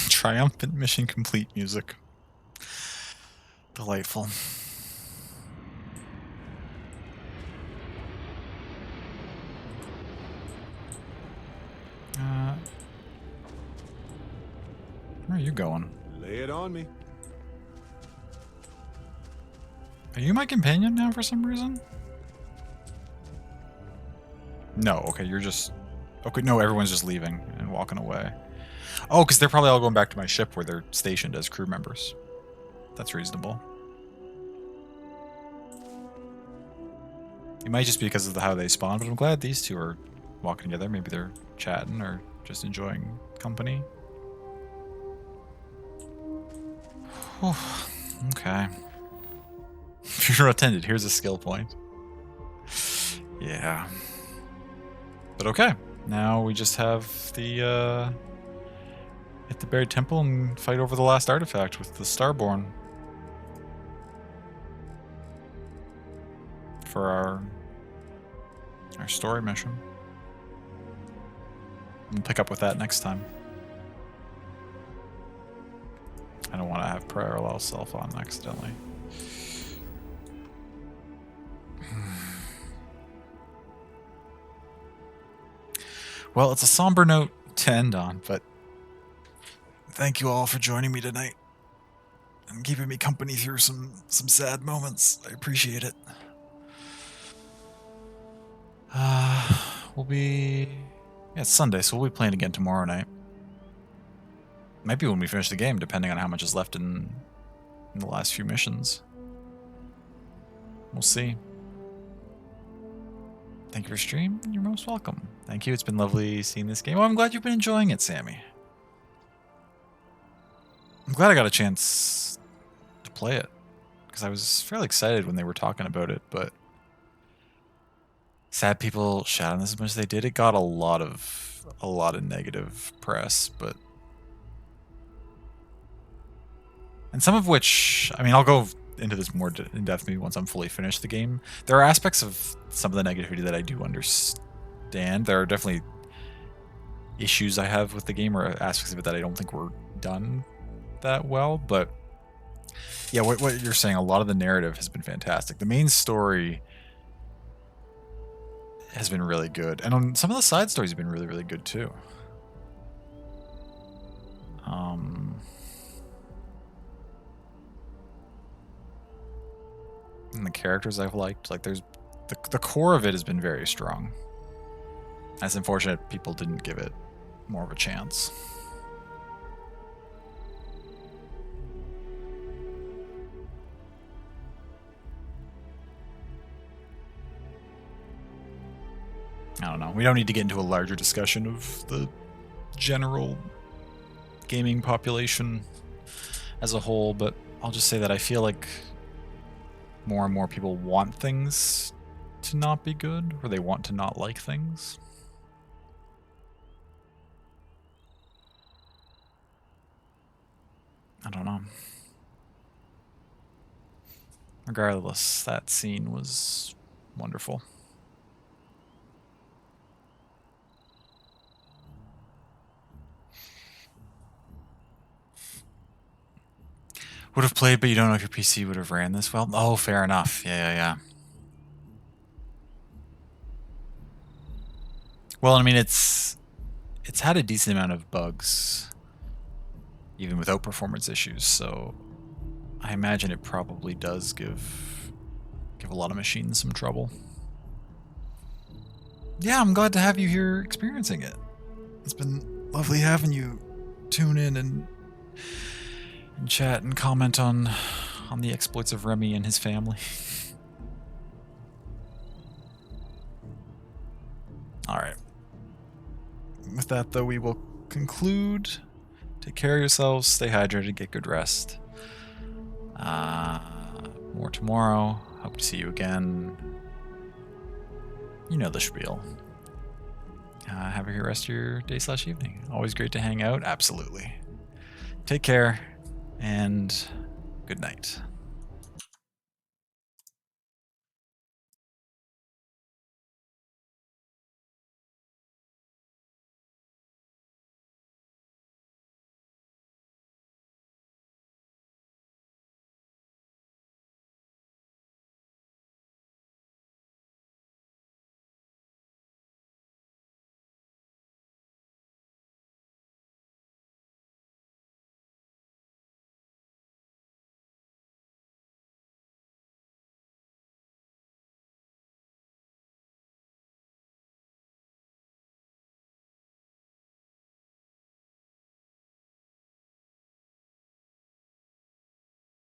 Triumphant mission complete music. Delightful. Where are you going? Lay it on me. Are you my companion now for some reason? No, okay, you're just... Okay, no, everyone's just leaving and walking away. Oh, because they're probably all going back to my ship where they're stationed as crew members. That's reasonable. It might just be because of how they spawn, but I'm glad these two are walking together. Maybe they're chatting or just enjoying company. Whew. Okay. Funeral attended. Here's a skill point. Yeah. But okay. Now we just have the, hit the buried temple and fight over the last artifact with the Starborn. For our story mission. We'll pick up with that next time. I don't want to have parallel self on accidentally. Well, it's a somber note to end on, but thank you all for joining me tonight and keeping me company through some sad moments. I appreciate it. We'll be... Yeah, it's Sunday, so we'll be playing again tomorrow night. Might be when we finish the game, depending on how much is left in the last few missions. We'll see. Thank you for stream. You're most welcome. Thank you. It's been lovely seeing this game. Oh, I'm glad you've been enjoying it, Sammy. I'm glad I got a chance to play it, because I was fairly excited when they were talking about it, but sad people shat on this as much as they did. It got a lot of negative press, but and some of which, I mean, I'll go into this more in depth maybe once I'm fully finished the game. There are aspects of some of the negativity that I do understand. There are definitely issues I have with the game, or aspects of it that I don't think were done that well, but yeah, what you're saying, a lot of the narrative has been fantastic. The main story has been really good, and some of the side stories have been really, really good too. And the characters I've liked, like there's the core of it has been very strong. It's unfortunate people didn't give it more of a chance. I don't know. We don't need to get into a larger discussion of the general gaming population as a whole, but I'll just say that I feel like more and more people want things to not be good, or they want to not like things. I don't know. Regardless, that scene was wonderful. Would have played, but you don't know if your PC would have ran this well. Oh, fair enough. Yeah. Well, I mean, it's had a decent amount of bugs. even without performance issues. So I imagine it probably does give a lot of machines some trouble. Yeah, I'm glad to have you here experiencing it. It's been lovely having you tune in and chat and comment on the exploits of Remy and his family. Alright. With that, though, we will conclude. Take care of yourselves, stay hydrated, get good rest. More tomorrow. Hope to see you again. You know the spiel. Have a good rest of your day/evening. Always great to hang out. Absolutely. Take care, and good night.